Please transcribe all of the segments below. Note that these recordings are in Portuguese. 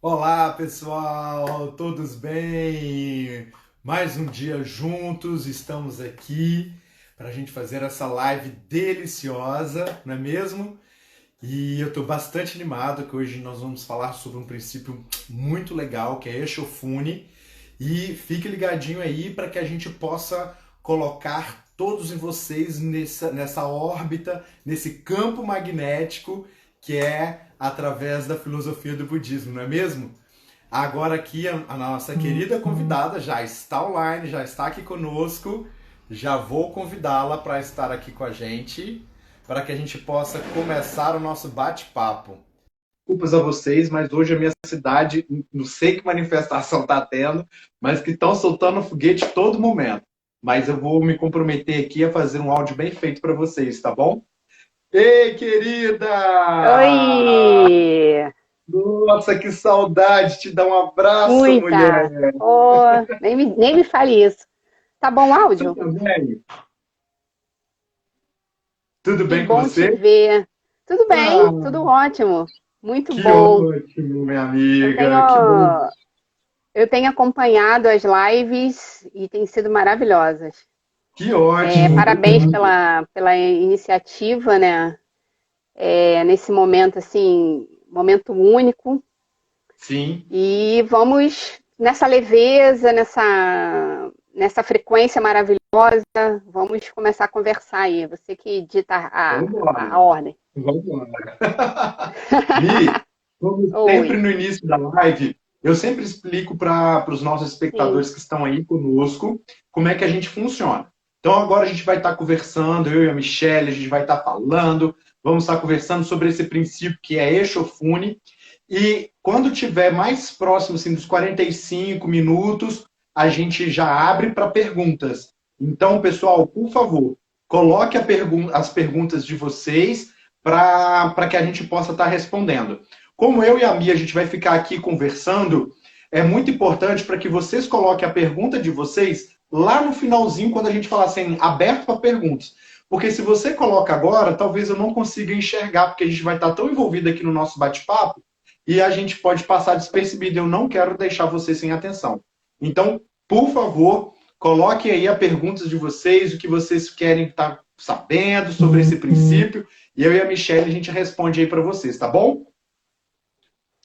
Olá, pessoal, todos bem? Mais um dia juntos, estamos aqui para a gente fazer essa live deliciosa, não é mesmo? E eu estou bastante animado que hoje nós vamos falar sobre um princípio muito legal que é Eshofune. E fique ligadinho aí para que a gente possa colocar todos vocês nessa órbita, nesse campo magnético que é através da filosofia do budismo, não é mesmo? Agora aqui a nossa querida convidada já está online, já está aqui conosco. Já vou convidá-la para estar aqui com a gente, para que a gente possa começar o nosso bate-papo. Desculpas a vocês, mas hoje a minha cidade, não sei que manifestação está tendo, mas que estão soltando foguete todo momento. Mas eu vou me comprometer aqui a fazer um áudio bem feito para vocês, tá bom? Ei, querida! Oi! Nossa, que saudade de te dar um abraço, Muita! mulher! Oh, nem me fale isso. Tá bom o áudio? Tudo bem? Tudo Que bem com bom te você? ver. Tudo bem, Ah, tudo ótimo. Muito que bom. ótimo, minha Eu amiga. Que bom. tenho, eu tenho acompanhado as lives e têm sido maravilhosas. Que ótimo. Parabéns pela iniciativa, né? Nesse momento, assim, momento único. Sim. E vamos nessa leveza, nessa frequência maravilhosa, vamos começar a conversar aí. Você que dita Vamos a embora. ordem. Vamos embora. Mi, como sempre Oi, no início da live, eu sempre explico para os nossos sim. espectadores que estão aí conosco como é que a gente funciona. Então agora a gente vai estar conversando, eu e a Michelle, a gente vai estar falando, vamos estar conversando sobre esse princípio que é Eshofune. E quando tiver mais próximo assim, dos 45 minutos, a gente já abre para perguntas. Então, pessoal, por favor, coloque as perguntas de vocês para que a gente possa estar respondendo. Como eu e a Mia, a gente vai ficar aqui conversando, é muito importante para que vocês coloquem a pergunta de vocês lá no finalzinho, quando a gente falar assim, aberto para perguntas. Porque se você coloca agora, talvez eu não consiga enxergar, porque a gente vai estar tão envolvido aqui no nosso bate-papo, e a gente pode passar despercebido. Eu não quero deixar vocês sem atenção. Então, por favor, coloquem aí a pergunta de vocês, o que vocês querem estar sabendo sobre esse princípio, e eu e a Michelle a gente responde aí para vocês, tá bom?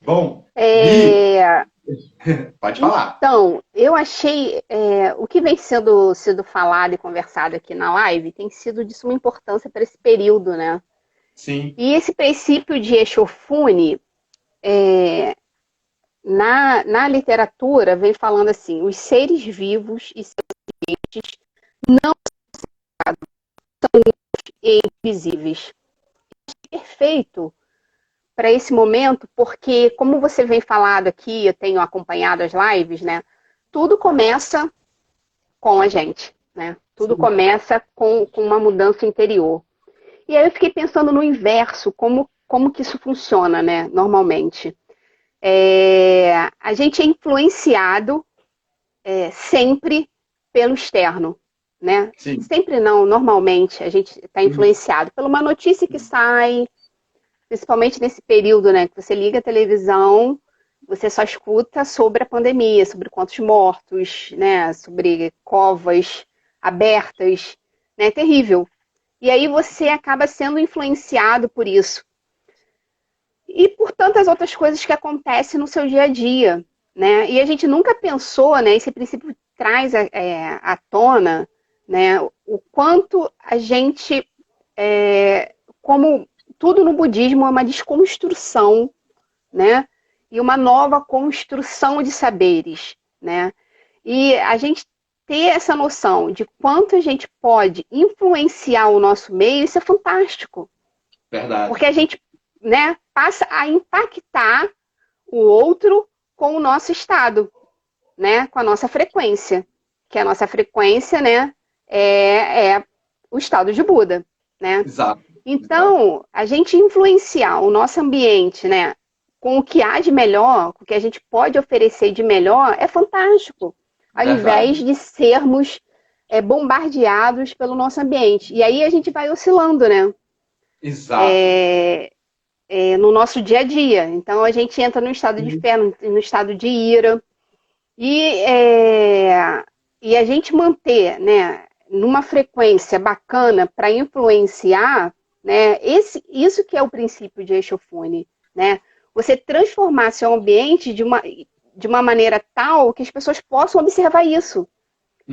Bom, Mi, É, pode falar. então, eu achei o que vem sendo falado e conversado aqui na live tem sido de suma importância para esse período, né? Sim, E esse princípio de Eshofune, na literatura, vem falando assim: os seres vivos e seres invisíveis. Perfeito para esse momento, porque, como você vem falado aqui, eu tenho acompanhado as lives, né? Tudo começa com a gente, né? Tudo sim, começa com uma mudança interior. E aí eu fiquei pensando no inverso, como que isso funciona, né? Normalmente. A gente é influenciado sempre pelo externo, né? sim, Sempre não, normalmente a gente está influenciado por uma notícia que sai, principalmente nesse período, né, que você liga a televisão, você só escuta sobre a pandemia, sobre quantos mortos, né, sobre covas abertas, né, é terrível. E aí você acaba sendo influenciado por isso. E por tantas outras coisas que acontecem no seu dia a dia, né? E a gente nunca pensou, né, esse princípio traz à tona, né, o quanto a gente, como tudo no budismo é uma desconstrução, né? E uma nova construção de saberes, né? E a gente ter essa noção de quanto a gente pode influenciar o nosso meio, isso é fantástico. verdade. Porque a gente, né, passa a impactar o outro com o nosso estado, né? Com a nossa frequência. Que a nossa frequência, né, é o estado de Buda, né? Exato, exato. Então, a gente influenciar o nosso ambiente, né, com o que há de melhor, com o que a gente pode oferecer de melhor, é fantástico. Ao invés Verdade. de sermos bombardeados pelo nosso ambiente. E aí a gente vai oscilando, né? Exato. no nosso dia a dia. Então, a gente entra no estado de fé, no estado de ira. E a gente manter, né, numa frequência bacana para influenciar, né, isso que é o princípio de Eshofune, né? Você transformar seu ambiente de uma maneira tal que as pessoas possam observar isso.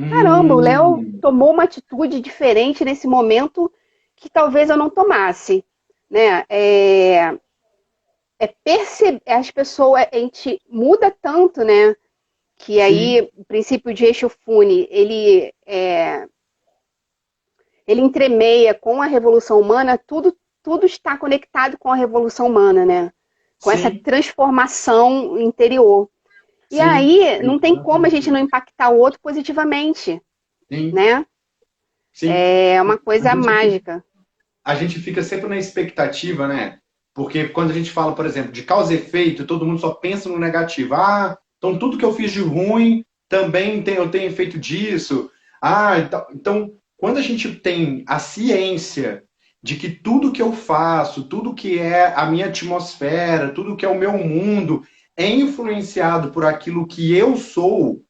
Caramba, o Léo tomou uma atitude diferente nesse momento que talvez eu não tomasse, né? Perceber as pessoas, a gente muda tanto, né? Que aí Sim. O princípio de Eshofune, ele entremeia com a Revolução Humana, tudo está conectado com a Revolução Humana, né? Com Sim. essa transformação interior. Sim. E aí, não tem como a gente não impactar o outro positivamente, Sim. né? Sim. É uma coisa mágica. A gente fica sempre na expectativa, né? Porque quando a gente fala, por exemplo, de causa e efeito, todo mundo só pensa no negativo. Então tudo que eu fiz de ruim também eu tenho efeito disso. Então, quando a gente tem a ciência de que tudo que eu faço, tudo que é a minha atmosfera, tudo que é o meu mundo, é influenciado por aquilo que eu sou,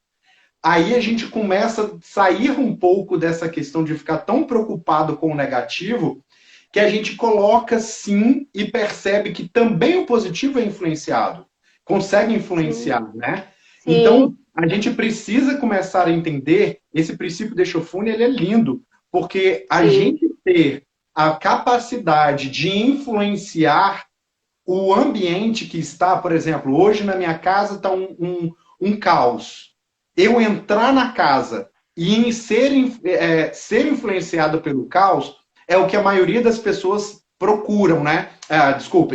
aí a gente começa a sair um pouco dessa questão de ficar tão preocupado com o negativo, que a gente coloca sim e percebe que também o positivo é influenciado. Consegue influenciar, Sim. né? Sim. Então, a gente precisa começar a entender, esse princípio de Eshofune, ele é lindo, porque a Sim. gente ter a capacidade de influenciar o ambiente que está, por exemplo, hoje na minha casa está um caos. Eu entrar na casa e ser influenciado pelo caos é o que a maioria das pessoas procuram, né?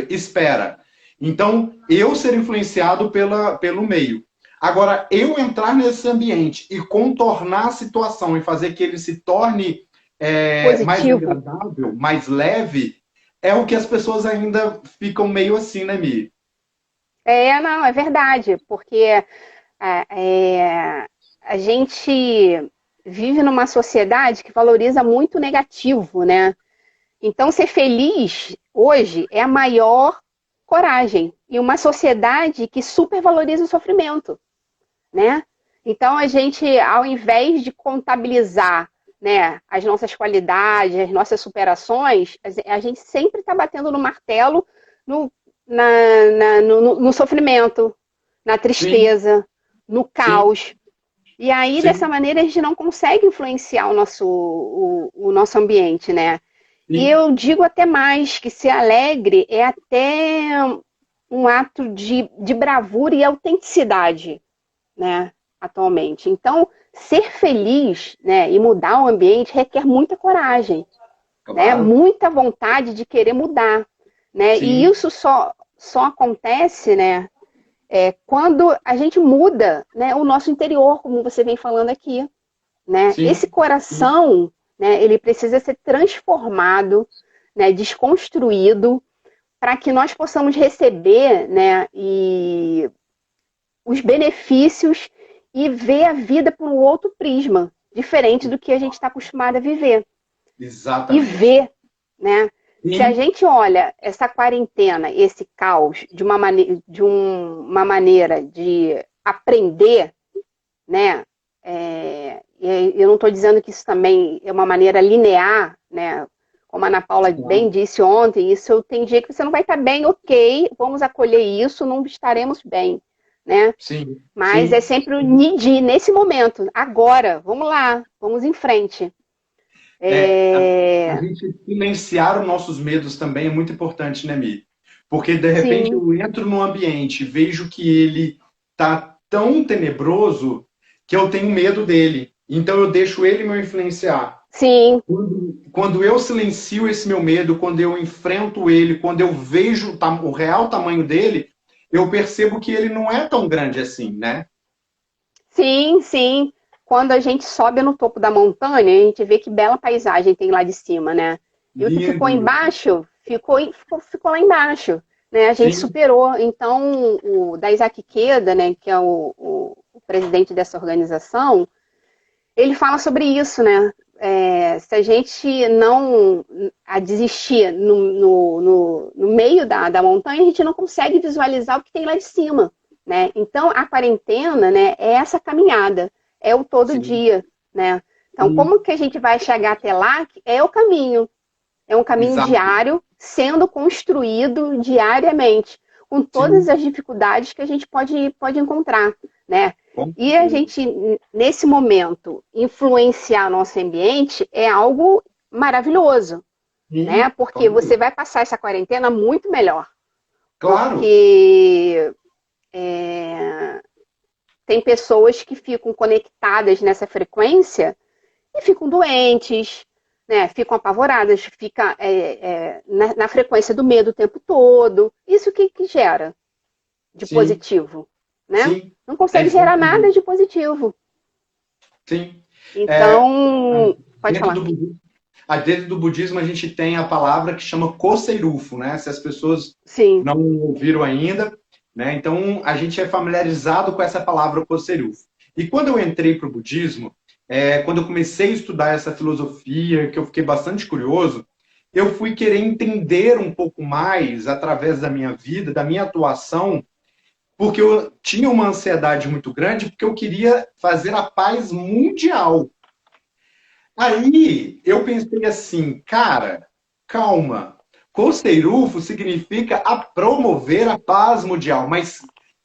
Espera. Então, eu ser influenciado pelo meio. Agora, eu entrar nesse ambiente e contornar a situação e fazer que ele se torne mais agradável, mais leve, é o que as pessoas ainda ficam meio assim, né, Mi? Não, é verdade, porque a gente vive numa sociedade que valoriza muito o negativo, né? Então, ser feliz hoje é a maior coragem. E uma sociedade que supervaloriza o sofrimento, né? Então, a gente, ao invés de contabilizar, né, as nossas qualidades, as nossas superações, a gente sempre está batendo no martelo no sofrimento, na tristeza, Sim. no caos. Sim. E aí, Sim. dessa maneira, a gente não consegue influenciar o nosso ambiente, né? Sim. E eu digo até mais, que ser alegre é até um ato de bravura e autenticidade, né? Atualmente. Então, ser feliz, né, e mudar o ambiente requer muita coragem, claro. né? Muita vontade de querer mudar. Né? E isso só acontece, né, quando a gente muda, né, o nosso interior, como você vem falando aqui. Né? Esse coração, né, ele precisa ser transformado, né, desconstruído, para que nós possamos receber, né, os benefícios e ver a vida por um outro prisma, diferente do que a gente está acostumado a viver. Exatamente. E ver, né? Se a gente olha essa quarentena, esse caos, de uma maneira de aprender, né? Eu não estou dizendo que isso também é uma maneira linear, né? Como a Ana Paula bem disse ontem, isso tem dia que você não vai estar bem, ok, vamos acolher isso, não estaremos bem, né? Sim. Mas é sempre o NIDI, nesse momento, agora, vamos lá, vamos em frente. A gente silenciar os nossos medos também é muito importante, né, Mi? Porque, de repente, eu entro num ambiente, vejo que ele tá tão tenebroso que eu tenho medo dele. Então, eu deixo ele me influenciar. Sim. Quando eu silencio esse meu medo, quando eu enfrento ele, quando eu vejo o real tamanho dele, eu percebo que ele não é tão grande assim, né? Sim, sim. Quando a gente sobe no topo da montanha, a gente vê que bela paisagem tem lá de cima, né? E o que ficou embaixo, ficou lá embaixo, né? A gente Sim. superou. Então, o Daisaki Ikeda, né, que é o presidente dessa organização, ele fala sobre isso, né? se a gente não desistir no meio da montanha, a gente não consegue visualizar o que tem lá de cima, né? Então, a quarentena, né, é essa caminhada, é o todo dia, né? Então, como que a gente vai chegar até lá? É o caminho. É um caminho diário, sendo construído diariamente, com todas as dificuldades que a gente pode encontrar, né? E a gente, nesse momento, influenciar nosso ambiente é algo maravilhoso, né? Porque você vai passar essa quarentena muito melhor. Claro. Porque tem pessoas que ficam conectadas nessa frequência e ficam doentes, né? Ficam apavoradas, ficam na frequência do medo o tempo todo. Isso que gera de positivo, né? Sim. Não consegue gerar nada de positivo. Sim. Então, pode falar. Dentro do budismo, a gente tem a palavra que chama Koseirufo, né? Se as pessoas não ouviram ainda, né? Então, a gente é familiarizado com essa palavra Koseirufo. E quando eu entrei para o budismo, quando eu comecei a estudar essa filosofia, que eu fiquei bastante curioso, eu fui querer entender um pouco mais, através da minha vida, da minha atuação, porque eu tinha uma ansiedade muito grande, porque eu queria fazer a paz mundial. Aí eu pensei assim, cara, calma. Koseirufo significa promover a paz mundial, mas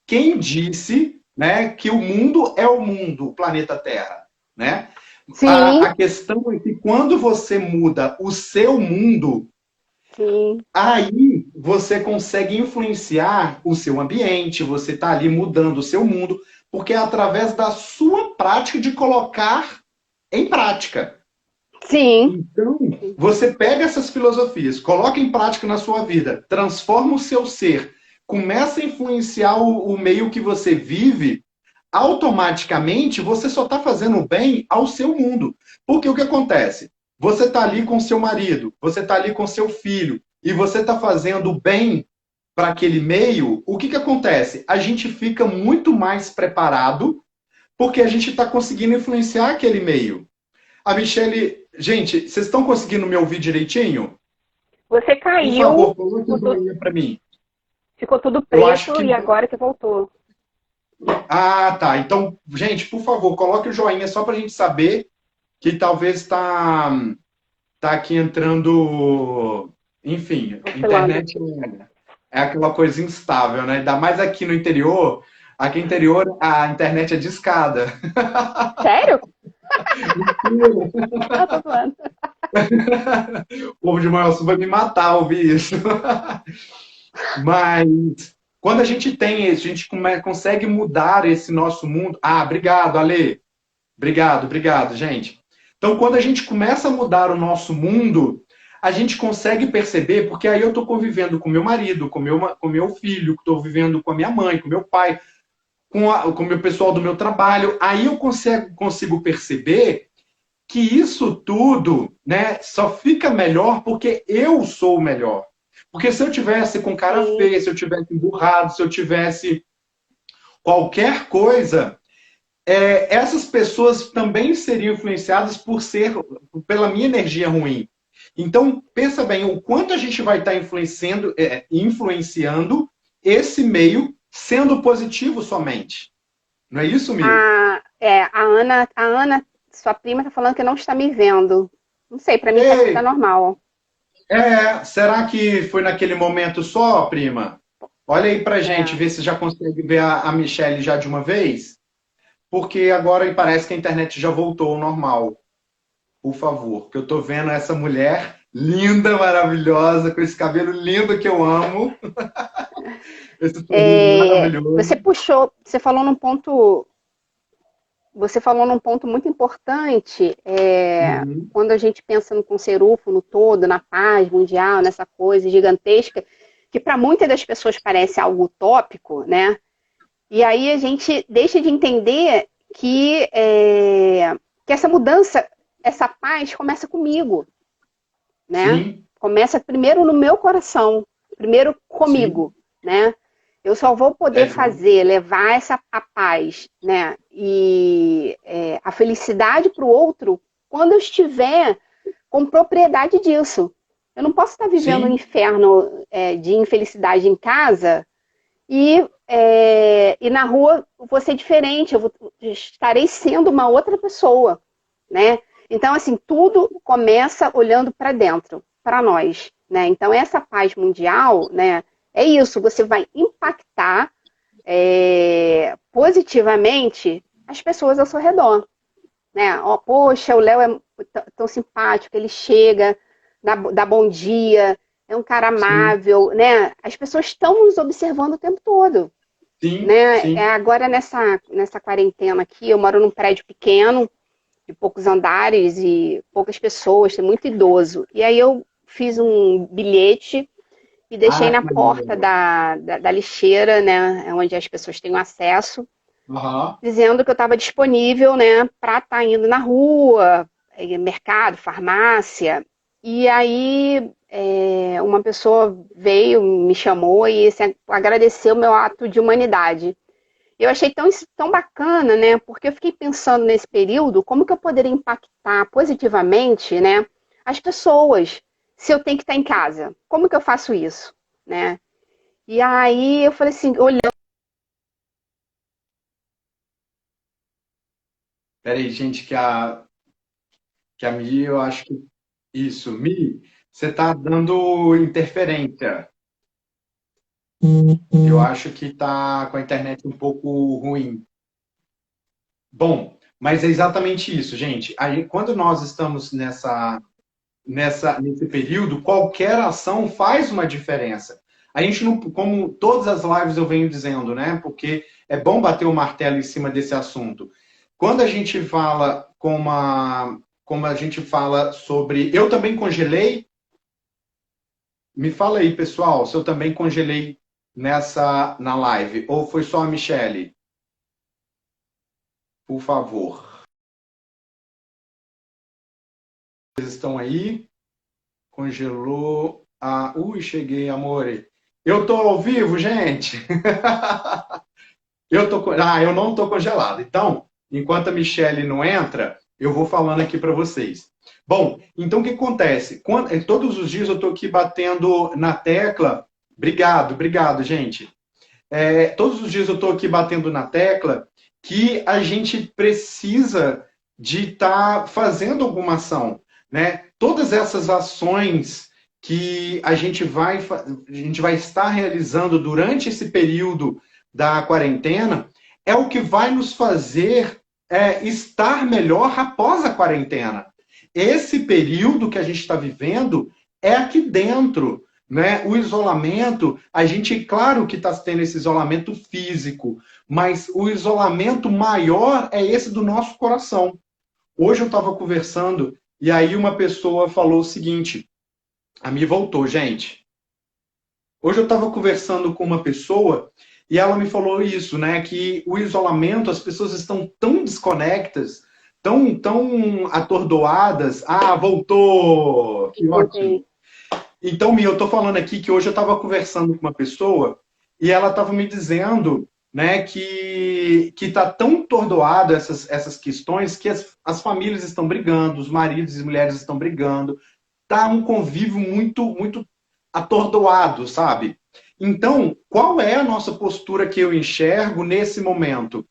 quem disse, né, que o mundo é o mundo, o planeta Terra, né? A questão é que quando você muda o seu mundo, aí você consegue influenciar o seu ambiente, você está ali mudando o seu mundo, porque é através da sua prática de colocar em prática. Sim. Então, você pega essas filosofias, coloca em prática na sua vida, transforma o seu ser, começa a influenciar o meio que você vive, automaticamente você só está fazendo bem ao seu mundo. Porque o que acontece? Você está ali com seu marido, você está ali com seu filho, e você está fazendo bem para aquele meio, o que acontece? A gente fica muito mais preparado, porque a gente está conseguindo influenciar aquele meio. A Michele, gente, vocês estão conseguindo me ouvir direitinho? Você caiu. Por favor, coloque o joinha para mim. Ficou tudo preto e agora que voltou. Ah, tá. Então, gente, por favor, coloque o joinha só para a gente saber que talvez está aqui entrando... Enfim, a internet é aquela coisa instável, né? Ainda mais aqui no interior. Aqui no interior, a internet é discada. Sério? Eu tô falando. O povo de Maior vai me matar ouvir isso. Mas quando a gente tem isso, a gente consegue mudar esse nosso mundo. Ah, obrigado, Ale. Obrigado, gente. Então, quando a gente começa a mudar o nosso mundo, a gente consegue perceber, porque aí eu estou convivendo com meu marido, com meu filho, estou vivendo com a minha mãe, com meu pai, com o meu pessoal do meu trabalho. Aí eu consigo perceber que isso tudo, né, só fica melhor porque eu sou o melhor. Porque se eu tivesse com cara feia, se eu tivesse emburrado, se eu tivesse qualquer coisa, essas pessoas também seriam influenciadas pela minha energia ruim. Então, pensa bem, o quanto a gente vai estar influenciando esse meio sendo positivo somente. Não é isso, Mil? A Ana, sua prima, está falando que não está me vendo. Não sei, para mim tá normal. Será que foi naquele momento só, prima? Olha aí pra gente, ver se já consegue ver a Michele já de uma vez. Porque agora parece que a internet já voltou ao normal. Por favor, que eu tô vendo essa mulher linda, maravilhosa, com esse cabelo lindo que eu amo. Esse sorriso maravilhoso. Você falou num ponto muito importante, quando a gente pensa no Koseirufo, no todo, na paz mundial, nessa coisa gigantesca, que para muitas das pessoas parece algo utópico, né? E aí a gente deixa de entender que essa mudança, essa paz começa comigo, né? Sim. Começa primeiro no meu coração, primeiro comigo, né? Eu só vou poder levar a paz, né? E a felicidade para o outro quando eu estiver com propriedade disso. Eu não posso estar vivendo um inferno de infelicidade em casa e na rua vou ser diferente, estarei sendo uma outra pessoa, né? Então, assim, tudo começa olhando para dentro, para nós, né? Então, essa paz mundial, né, é isso, você vai impactar positivamente as pessoas ao seu redor, né? Oh, poxa, o Léo é tão simpático, ele chega, dá bom dia, é um cara amável, né? As pessoas estão nos observando o tempo todo. Sim, Né? sim. Agora, nessa quarentena aqui, eu moro num prédio pequeno, de poucos andares e poucas pessoas, tem muito idoso. E aí eu fiz um bilhete e deixei na Que porta maneiro. da lixeira, né? Onde as pessoas têm acesso, Aham. dizendo que eu estava disponível, né, para estar indo na rua, mercado, farmácia. E aí uma pessoa veio, me chamou e assim, agradeceu o meu ato de humanidade. Eu achei tão bacana, né, porque eu fiquei pensando nesse período, como que eu poderia impactar positivamente, né, as pessoas, se eu tenho que estar em casa. Como que eu faço isso, né? E aí eu falei assim, olhando. Peraí, gente, que a Mi, eu acho que. Isso, Mi, você está dando interferência. Eu acho que está com a internet um pouco ruim. Bom, mas é exatamente isso, gente. Aí, quando nós estamos nesse período, qualquer ação faz uma diferença. A gente não, como todas as lives eu venho dizendo, né? Porque é bom bater o martelo em cima desse assunto. Quando a gente fala como a gente fala sobre, eu também congelei. Me fala aí, pessoal, se eu também congelei na live ou foi só a Michelle, por favor. Vocês estão aí? Congelou. Cheguei, amore. Eu tô ao vivo, gente. Eu não tô congelado. Então, enquanto a Michelle não entra, eu vou falando aqui para vocês. Bom, então o que acontece? Todos os dias eu tô aqui batendo na tecla. Obrigado, gente. Todos os dias eu tô aqui batendo na tecla que a gente precisa de estar fazendo alguma ação, né? Todas essas ações que a gente vai estar realizando durante esse período da quarentena é o que vai nos fazer estar melhor após a quarentena. Esse período que a gente está vivendo é aqui dentro, né? O isolamento, a gente, claro que está tendo esse isolamento físico, mas o isolamento maior é esse do nosso coração. Hoje eu estava conversando e aí uma pessoa falou o seguinte, a mim voltou, gente. Hoje eu estava conversando com uma pessoa e ela me falou isso, né? Que o isolamento, as pessoas estão tão desconectas, tão atordoadas. Voltou! Que ótimo! Então, Mia, eu estou falando aqui que hoje eu estava conversando com uma pessoa e ela estava me dizendo, né, que está tão atordoado essas questões que as famílias estão brigando, os maridos e mulheres estão brigando, tá um convívio muito atordoado, sabe? Então, qual é a nossa postura que eu enxergo nesse momento?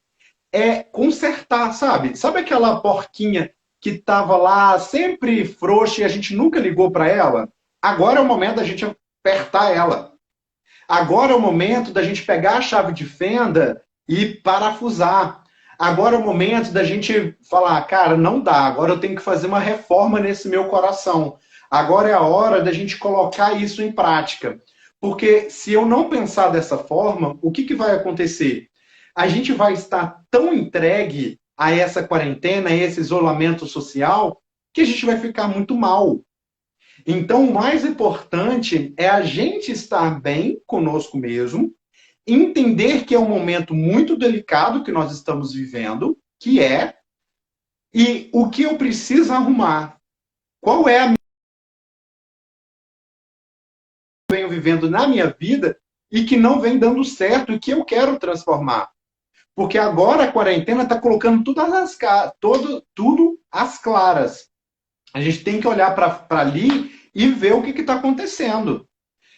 É consertar, sabe? Sabe aquela porquinha que estava lá sempre frouxa e a gente nunca ligou para ela? Agora é o momento da gente apertar ela. Agora é o momento da gente pegar a chave de fenda e parafusar. Agora é o momento da gente falar, cara, não dá, agora eu tenho que fazer uma reforma nesse meu coração. Agora é a hora da gente colocar isso em prática. Porque se eu não pensar dessa forma, o que vai acontecer? A gente vai estar tão entregue a essa quarentena, a esse isolamento social, que a gente vai ficar muito mal. Então, o mais importante é a gente estar bem conosco mesmo, entender que é um momento muito delicado que nós estamos vivendo, e o que eu preciso arrumar. Qual é a minha que eu venho vivendo na minha vida e que não vem dando certo e que eu quero transformar. Porque agora a quarentena está colocando tudo às claras. A gente tem que olhar para ali e ver o que está acontecendo.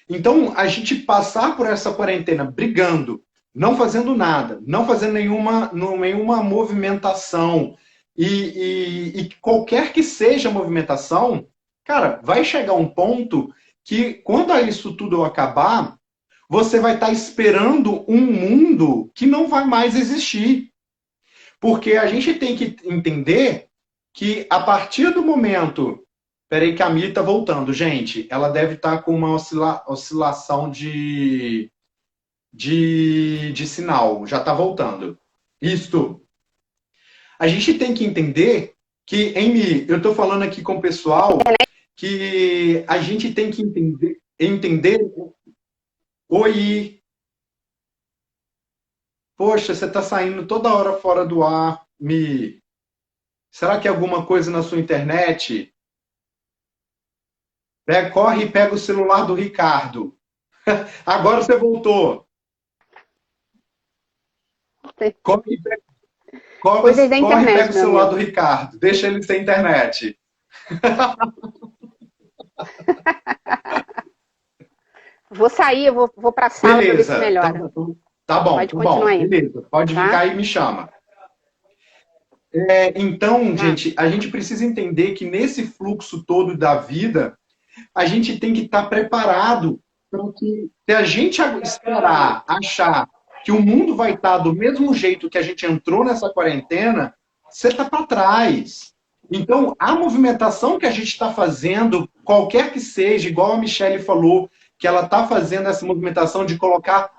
Então, a gente passar por essa quarentena brigando, não fazendo nada, não fazendo nenhuma movimentação, e qualquer que seja a movimentação, cara, vai chegar um ponto que, quando isso tudo acabar, você vai estar esperando um mundo que não vai mais existir. Porque a gente tem que entender que, a partir do momento. Peraí que a Mi tá voltando, gente. Ela deve estar com uma oscilação de sinal. Já tá voltando. Isto. A gente tem que entender que, em Mi, eu tô falando aqui com o pessoal que a gente tem que entender. Oi. Poxa, você tá saindo toda hora fora do ar, Mi. Será que é alguma coisa na sua internet? Corre e pega o celular do Ricardo. Agora você voltou. Corre e pega, Coisas da corre e internet, pega o meu celular do amigo. Ricardo. Deixa ele sem internet. Vou sair, eu vou para a sala para ver se Beleza. Tá, melhora. tá bom, Pode tá bom. continuar aí, Beleza. Pode vir tá? cá e me chama. Então, Tá. gente, a gente precisa entender que, nesse fluxo todo da vida, a gente tem que estar preparado para que, se a gente esperar, achar que o mundo vai estar do mesmo jeito que a gente entrou nessa quarentena, você está para trás. Então, a movimentação que a gente está fazendo, qualquer que seja, igual a Michelle falou, que ela está fazendo essa movimentação de colocar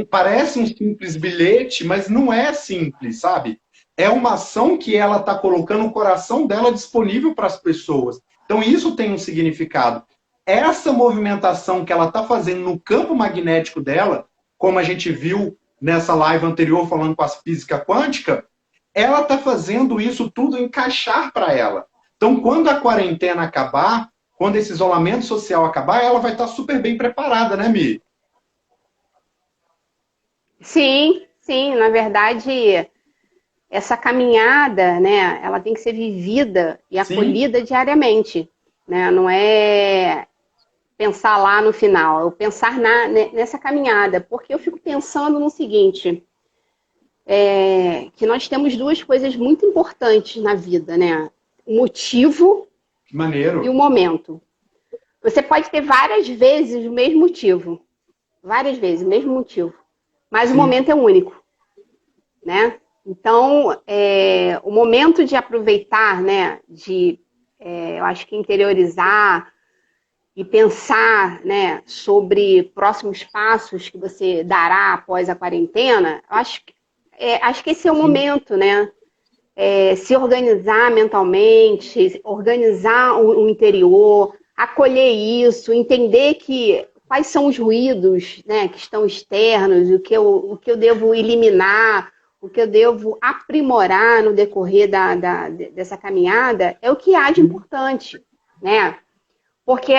parece um simples bilhete, mas não é simples, sabe? É uma ação que ela está colocando o coração dela disponível para as pessoas. Então, isso tem um significado. Essa movimentação que ela está fazendo no campo magnético dela, como a gente viu nessa live anterior falando com a física quântica, ela está fazendo isso tudo encaixar para ela. Então, quando a quarentena acabar, quando esse isolamento social acabar, ela vai estar super bem preparada, né, Mi? Sim, sim, na verdade, essa caminhada, né, ela tem que ser vivida e Sim, acolhida diariamente, né? Não é pensar lá no final, eu pensar nessa caminhada, porque eu fico pensando no seguinte, que nós temos duas coisas muito importantes na vida, né? O motivo que e o maneiro. momento. Você pode ter várias vezes o mesmo motivo, várias vezes o mesmo motivo, mas o Sim, momento é único, né? Então, o momento de aproveitar, né, eu acho que interiorizar e pensar, né, sobre próximos passos que você dará após a quarentena, eu acho que esse é o sim, momento, né? Se organizar mentalmente, organizar o interior, acolher isso, entender que quais são os ruídos, né, que estão externos, o que eu devo eliminar, o que eu devo aprimorar no decorrer dessa caminhada, é o que há de sim, importante, né? Porque,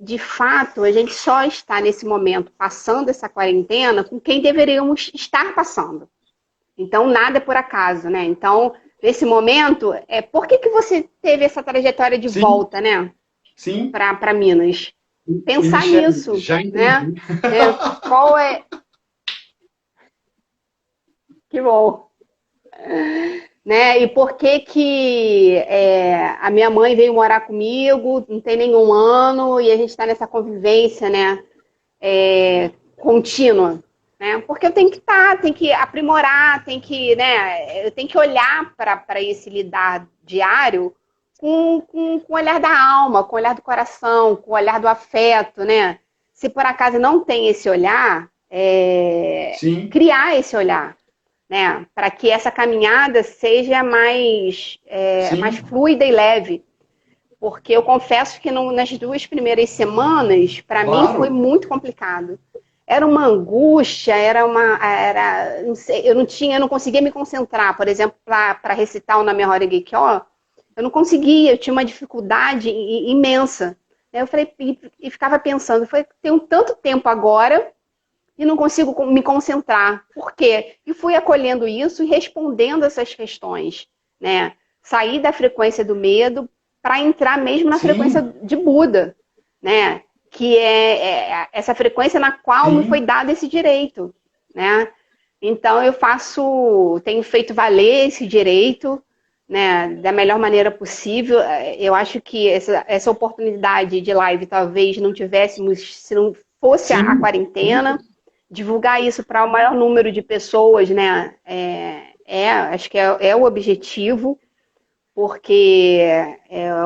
de fato, a gente só está nesse momento passando essa quarentena com quem deveríamos estar passando. Então, nada é por acaso, né? Então, nesse momento, por que você teve essa trajetória de sim, volta, né, sim. para Minas? E, Pensar Michele, nisso, já né? entendi. Qual é. Que bom. Né? E por que a minha mãe veio morar comigo, não tem nenhum ano, e a gente está nessa convivência, né, contínua, né? Porque eu tenho que tenho que aprimorar, né, eu tenho que olhar para esse lidar diário com o olhar da alma, com o olhar do coração, com o olhar do afeto, né? Se por acaso não tem esse olhar, Sim, criar esse olhar, né? Para que essa caminhada seja mais sim, fluida e leve. Porque eu confesso que nas 2 primeiras semanas, para mim, foi claro. muito complicado. Era uma angústia, não sei, eu não conseguia me concentrar, por exemplo, para recitar o Namyoho Renge-kyo, eu não conseguia, eu tinha uma dificuldade imensa. Eu falei, e ficava pensando, tem um tanto tempo agora e não consigo me concentrar. Por quê? E fui acolhendo isso e respondendo essas questões, né? Sair da frequência do medo para entrar mesmo na frequência de Buda, né? Que é essa frequência na qual me foi dado esse direito, né? Então tenho feito valer esse direito, né, da melhor maneira possível. Eu acho que essa oportunidade de live talvez não tivéssemos se não fosse a quarentena. Divulgar isso para o maior número de pessoas, né? Acho que é o objetivo, porque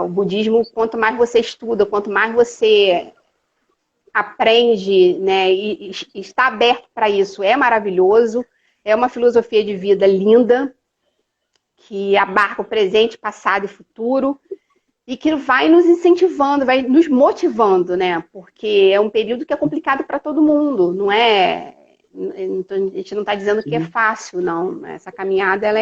o budismo, quanto mais você estuda, quanto mais você aprende, né, e está aberto para isso, é maravilhoso. É uma filosofia de vida linda, que abarca o presente, passado e futuro, e que vai nos incentivando, vai nos motivando, né? Porque é um período que é complicado para todo mundo, não é? A gente não está dizendo que é fácil, não. Essa caminhada ela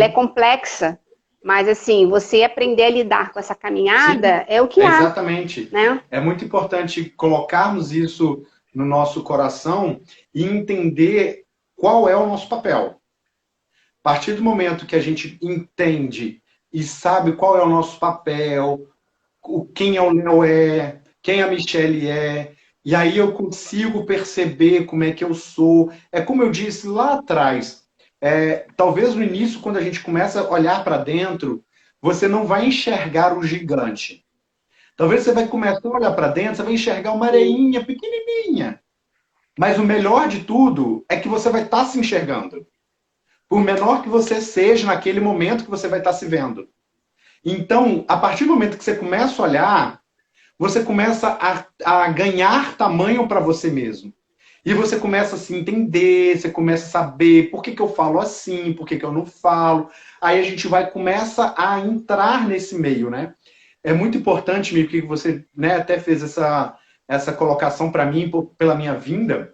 é complexa, mas assim, você aprender a lidar com essa caminhada é o que há. Exatamente. Né? É muito importante colocarmos isso no nosso coração e entender qual é o nosso papel. A partir do momento que a gente entende e sabe qual é o nosso papel, quem é o Léo quem a Michelle e aí eu consigo perceber como é que eu sou. É como eu disse lá atrás, talvez no início, quando a gente começa a olhar para dentro, você não vai enxergar o gigante. Talvez você vai começar a olhar para dentro, você vai enxergar uma areinha pequenininha. Mas o melhor de tudo é que você vai estar se enxergando. Por menor que você seja naquele momento que você vai estar se vendo. Então, a partir do momento que você começa a olhar, você começa a ganhar tamanho para você mesmo. E você começa a se entender, você começa a saber por que eu falo assim, por que eu não falo. Aí a gente começa a entrar nesse meio, né? É muito importante, Mico, que você, né, até fez essa colocação para mim, pela minha vinda.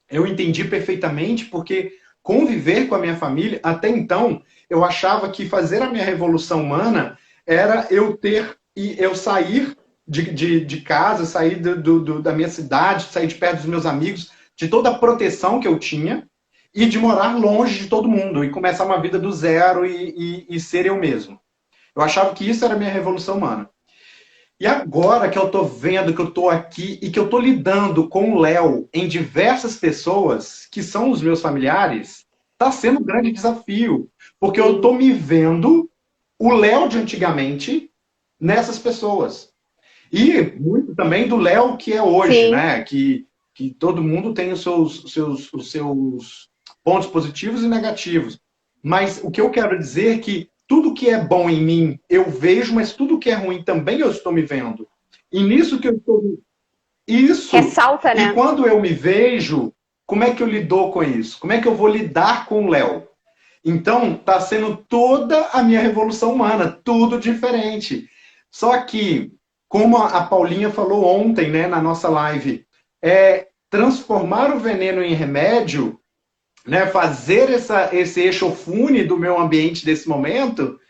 Eu entendi perfeitamente, porque conviver com a minha família, até então, eu achava que fazer a minha revolução humana era eu sair de casa, sair da minha cidade, sair de perto dos meus amigos, de toda a proteção que eu tinha, e de morar longe de todo mundo, e começar uma vida do zero e ser eu mesmo. Eu achava que isso era a minha revolução humana. E agora que eu estou vendo, que eu estou aqui e que eu estou lidando com o Léo em diversas pessoas que são os meus familiares, está sendo um grande desafio. Porque eu estou me vendo o Léo de antigamente nessas pessoas. E muito também do Léo que é hoje, né? Que todo mundo tem os seus pontos positivos e negativos. Mas o que eu quero dizer é que tudo que é bom em mim eu vejo, mas tudo que é ruim também eu estou me vendo. E nisso que eu estou... Isso! Ressalta, né? E quando eu me vejo, como é que eu lido com isso? Como é que eu vou lidar com o Léo? Então, está sendo toda a minha revolução humana, tudo diferente. Só que, como a Paulinha falou ontem, né, na nossa live, transformar o veneno em remédio, né, fazer esse eixofune do meu ambiente desse momento,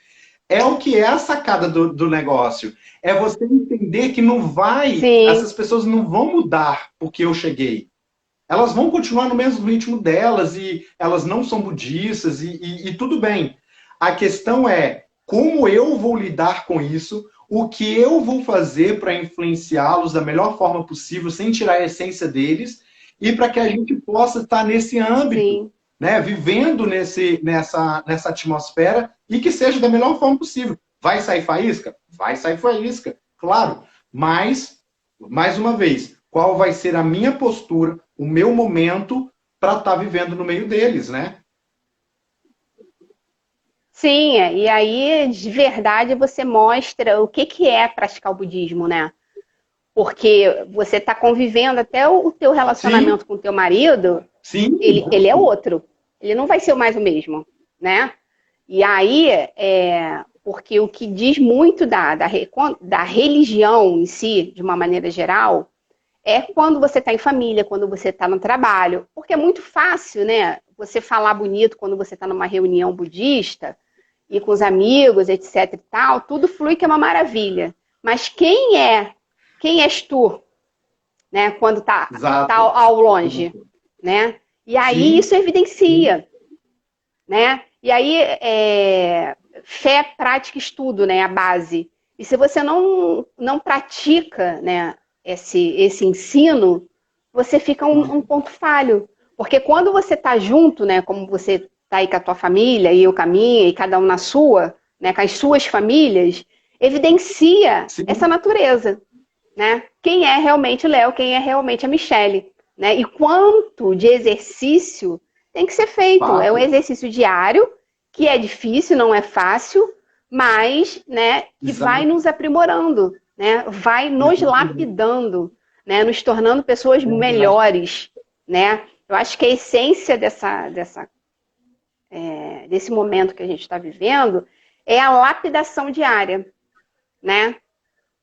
é o que é a sacada do negócio. É você entender que não vai, essas pessoas não vão mudar porque eu cheguei. Elas vão continuar no mesmo ritmo delas e elas não são budistas e tudo bem. A questão é como eu vou lidar com isso, o que eu vou fazer para influenciá-los da melhor forma possível, sem tirar a essência deles, e para que a gente possa estar nesse âmbito, né, vivendo nessa atmosfera e que seja da melhor forma possível. Vai sair faísca? Vai sair faísca, claro. Mas, mais uma vez, qual vai ser a minha postura, o meu momento para estar vivendo no meio deles, né? Sim, e aí, de verdade, você mostra o que é praticar o budismo, né? Porque você está convivendo, até o teu relacionamento com o teu marido, ele é outro. Ele não vai ser mais o mesmo, né? E aí, porque o que diz muito da religião em si, de uma maneira geral, é quando você está em família, quando você está no trabalho. Porque é muito fácil, né? Você falar bonito quando você está numa reunião budista e com os amigos, etc e tal, tudo flui que é uma maravilha. Mas quem és tu, né? Quando tá ao longe? né? E aí Sim, isso evidencia, né? E aí fé, prática, estudo, né? A base. E se você não pratica, né, esse ensino, você fica um ponto falho. Porque quando você está junto, né, como você está aí com a tua família, e eu com a minha, e cada um na sua, né, com as suas famílias, evidencia essa sim, natureza, né? Quem é realmente o Léo, quem é realmente a Michelle, né? E quanto de exercício tem que ser feito. É um fato. exercício diário, que é difícil, não é fácil, mas, né, que vai Exato, nos aprimorando, né? Vai nos exatamente. lapidando, né? Nos tornando pessoas Verdade. melhores, né? Eu acho que a essência desse momento que a gente está vivendo é a lapidação diária, né?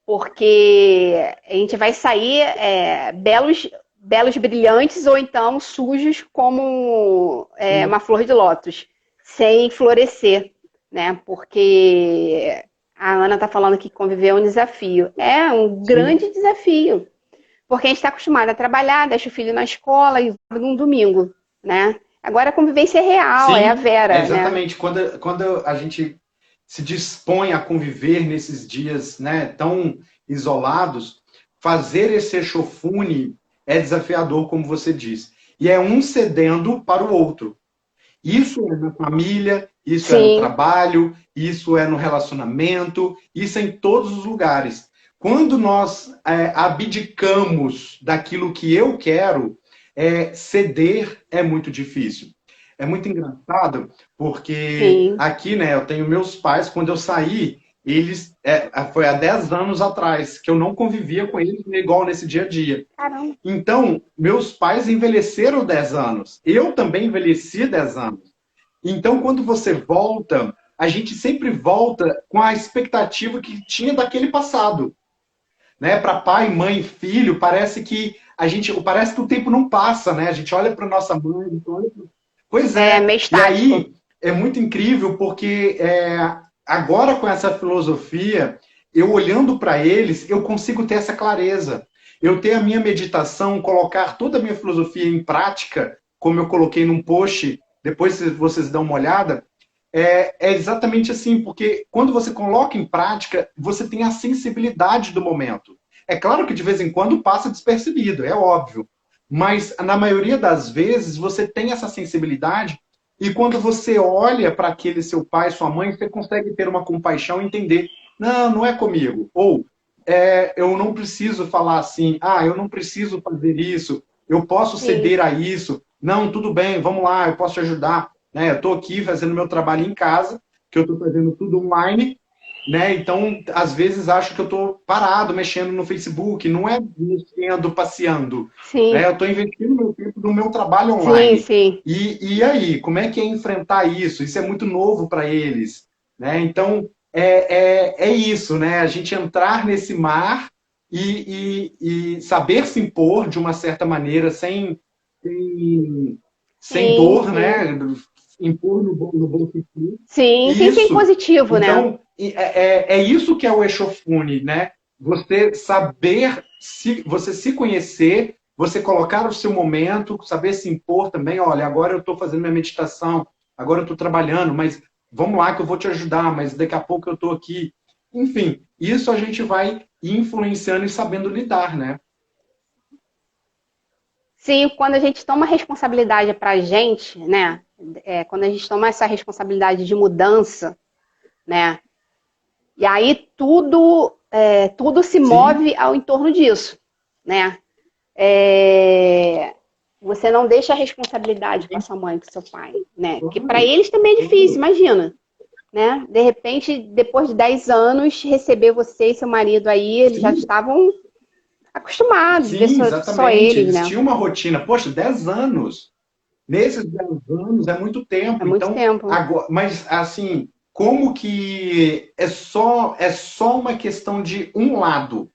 Porque a gente vai sair belos brilhantes ou então sujos como Sim, uma flor de lótus, sem florescer, né? Porque a Ana está falando que conviver é um desafio. É um sim. grande desafio, porque a gente está acostumado a trabalhar, deixa o filho na escola e num domingo, né? Agora a convivência é real, é a Sim, é Vera, né? exatamente. Quando a gente se dispõe a conviver nesses dias, né, tão isolados, fazer esse echofune é desafiador, como você diz. E é um cedendo para o outro. Isso é na família, isso é no Sim, trabalho, isso é no relacionamento, isso é em todos os lugares. Quando nós abdicamos daquilo que eu quero, ceder é muito difícil. É muito engraçado, porque sim. aqui, né, eu tenho meus pais, quando eu saí, foi há 10 anos atrás, que eu não convivia com eles igual nesse dia a dia. Caramba. Então, meus pais envelheceram 10 anos. Eu também envelheci 10 anos. Então, quando você volta, a gente sempre volta com a expectativa que tinha daquele passado, né? Para pai, mãe, filho, parece que o tempo não passa, né? A gente olha para nossa mãe, pois É é. meio E estático. aí é muito incrível porque agora com essa filosofia, eu olhando para eles, eu consigo ter essa clareza. Eu ter a minha meditação, colocar toda a minha filosofia em prática, como eu coloquei num post, depois se vocês dão uma olhada, é exatamente assim, porque quando você coloca em prática, você tem a sensibilidade do momento. É claro que de vez em quando passa despercebido, é óbvio. Mas na maioria das vezes você tem essa sensibilidade e quando você olha para aquele seu pai, sua mãe, você consegue ter uma compaixão e entender, não, não é comigo. Ou eu não preciso falar assim, eu não preciso fazer isso, eu posso Sim. ceder a isso. Não, tudo bem, vamos lá, eu posso te ajudar. Né? Eu estou aqui fazendo meu trabalho em casa, que eu estou fazendo tudo online, né? Então, às vezes acho que eu estou parado mexendo no Facebook, não é mexendo, passeando, né? Sim, Eu estou investindo meu tempo no meu trabalho sim, online. sim, E aí, como é que é enfrentar isso? Isso é muito novo para eles, né? Então, é isso, né? A gente entrar nesse mar e saber se impor de uma certa maneira, sem, sem sim, dor, sim. né? Impor no bom sentido. Sim, tem que ser Isso. impositivo, né? Então, é isso que é o Eshofune, né? Você saber, você se conhecer, você colocar o seu momento, saber se impor também. Olha, agora eu estou fazendo minha meditação, agora eu estou trabalhando, mas vamos lá que eu vou te ajudar, mas daqui a pouco eu estou aqui. Enfim, isso a gente vai influenciando e sabendo lidar, né? Sim, quando a gente toma responsabilidade pra gente, né? Quando a gente toma essa responsabilidade de mudança, né? E aí tudo se Sim, move ao entorno disso, né? É, você não deixa a responsabilidade com a sim, sua mãe, com o seu pai, né? Porque para claro, eles também é difícil, claro. imagina, né? De repente, depois de 10 anos, receber você e seu marido aí, eles já Sim, estavam acostumados, ver sim, só exatamente. eles, Eles né? tinham uma rotina. Poxa, 10 anos. Nesses 10 anos é muito É tempo. muito Então, tempo. agora, mas assim, como que é só uma questão de um lado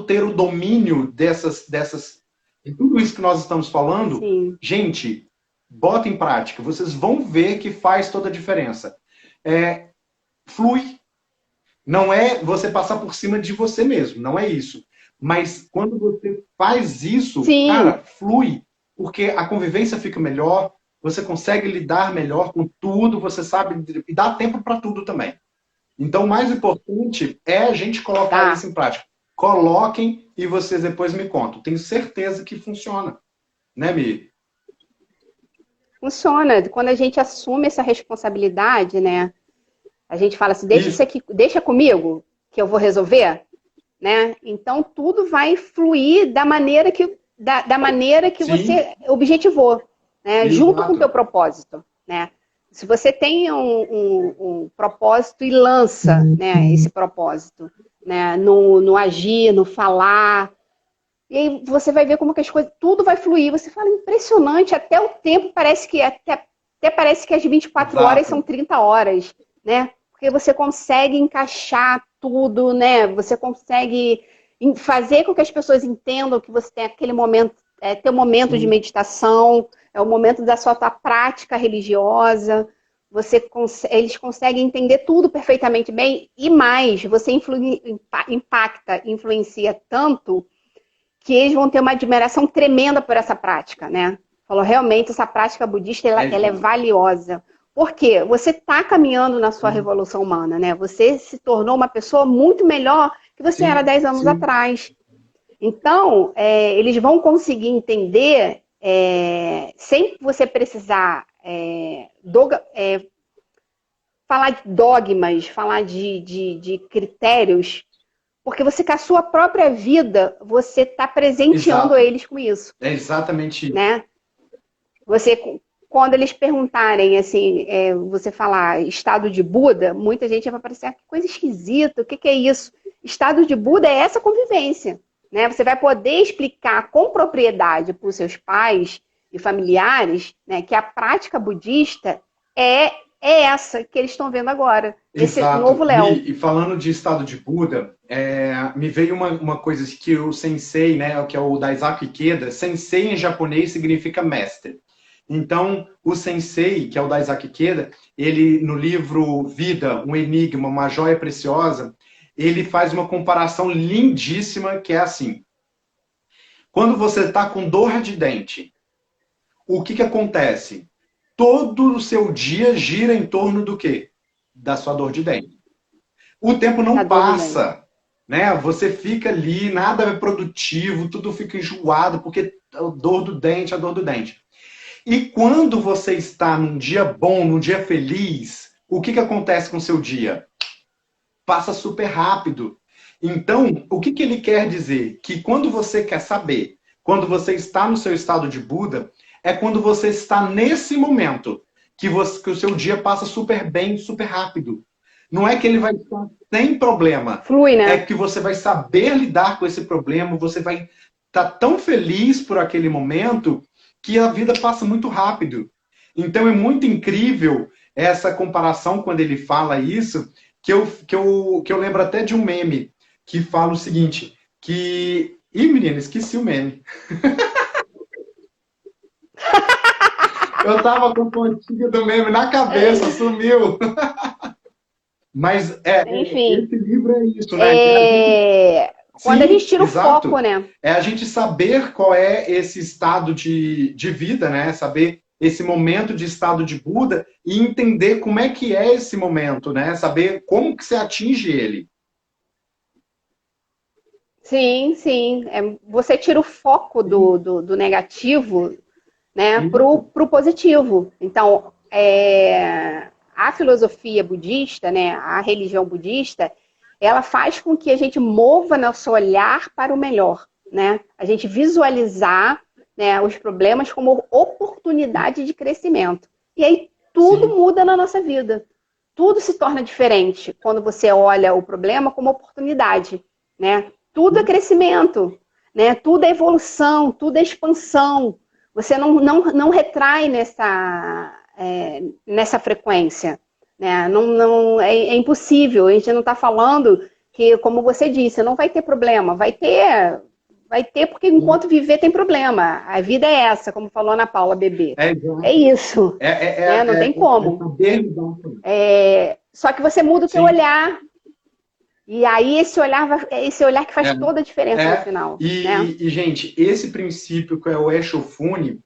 ter o domínio de tudo isso que nós estamos falando, Sim, gente, bota em prática. Vocês vão ver que faz toda a diferença. É, flui. Não é você passar por cima de você mesmo, não é isso. Mas quando você faz isso, sim, cara, flui. porque a convivência fica melhor, você consegue lidar melhor com tudo, você sabe, e dá tempo para tudo também. Então, o mais importante é a gente colocar isso em prática. Coloquem e vocês depois me contam. Tenho certeza que funciona. Né, Mi? Funciona. Quando a gente assume essa responsabilidade, né? A gente fala assim, deixa isso aqui, deixa comigo, que eu vou resolver, né? Então tudo vai fluir da maneira que você objetivou, né? Junto com o teu propósito, né? Se você tem um propósito e lança, né, esse propósito, né, no agir, no falar, e aí você vai ver como que as coisas, tudo vai fluir. Você fala, impressionante, até o tempo parece que, até parece que as 24 horas são 30 horas, né? Porque você consegue encaixar tudo, né? Você consegue fazer com que as pessoas entendam que você tem aquele momento, teu momento de meditação, é o momento da sua prática religiosa. Eles conseguem entender tudo perfeitamente bem e mais, você influencia tanto que eles vão ter uma admiração tremenda por essa prática, né? Falou, realmente, essa prática budista, ela é valiosa. Por quê? Você está caminhando na sua revolução humana, né? Você se tornou uma pessoa muito melhor que você era 10 anos atrás. Então, eles vão conseguir entender, sem você precisar falar de dogmas, falar de critérios, porque você, com a sua própria vida, você está presenteando eles com isso. É exatamente isso. Né? Você, quando eles perguntarem, assim, você falar estado de Buda, muita gente vai parecer, que coisa esquisita, o que é isso? Estado de Buda é essa convivência. Né? Você vai poder explicar com propriedade para os seus pais e familiares, né, que a prática budista é essa que eles estão vendo agora. Esse novo Léo. E falando de estado de Buda, me veio uma coisa que o sensei, né, que é o Daisaku Ikeda, sensei em japonês significa mestre. Então, o sensei, que é o Daisaku Ikeda, ele, no livro Vida, um Enigma, uma Joia Preciosa, ele faz uma comparação lindíssima, que é assim. Quando você está com dor de dente, o que acontece? Todo o seu dia gira em torno do quê? Da sua dor de dente. O tempo não passa, né? Você fica ali, nada é produtivo, tudo fica enjoado, porque a dor do dente, a dor do dente. E quando você está num dia bom, num dia feliz, o que acontece com o seu dia? Passa super rápido. Então, o que ele quer dizer? Que quando você quer saber, quando você está no seu estado de Buda, é quando você está nesse momento que o seu dia passa super bem, super rápido. Não é que ele vai estar sem problema. Flui, né? É que você vai saber lidar com esse problema, você vai estar tão feliz por aquele momento que a vida passa muito rápido. Então é muito incrível essa comparação quando ele fala isso, que eu lembro até de um meme que fala o seguinte, que... Ih, menina, esqueci o meme. Eu tava com a pontinha do meme na cabeça, sumiu. Mas enfim, esse livro é isso, né? Quando a gente tira o foco, né? É a gente saber qual é esse estado de vida, né? Saber esse momento de estado de Buda e entender como é que é esse momento, né? Saber como que você atinge ele. Sim, sim. Você tira o foco do negativo, né, pro positivo. Então, a filosofia budista, né, a religião budista, ela faz com que a gente mova nosso olhar para o melhor, né? A gente visualizar, né, os problemas como oportunidade de crescimento. E aí tudo muda na nossa vida. Tudo se torna diferente quando você olha o problema como oportunidade, né? Tudo é crescimento, né? Tudo é evolução, tudo é expansão. Você não retrai nessa frequência. Né? É impossível. A gente não está falando que, como você disse, não vai ter problema. Vai ter porque enquanto viver tem problema. A vida é essa, como falou a Ana Paula Bebê. É isso. Né? Não tem como. Só que você muda o seu olhar. E aí esse olhar que faz toda a diferença no final. E, gente, esse princípio que é o Eshofune,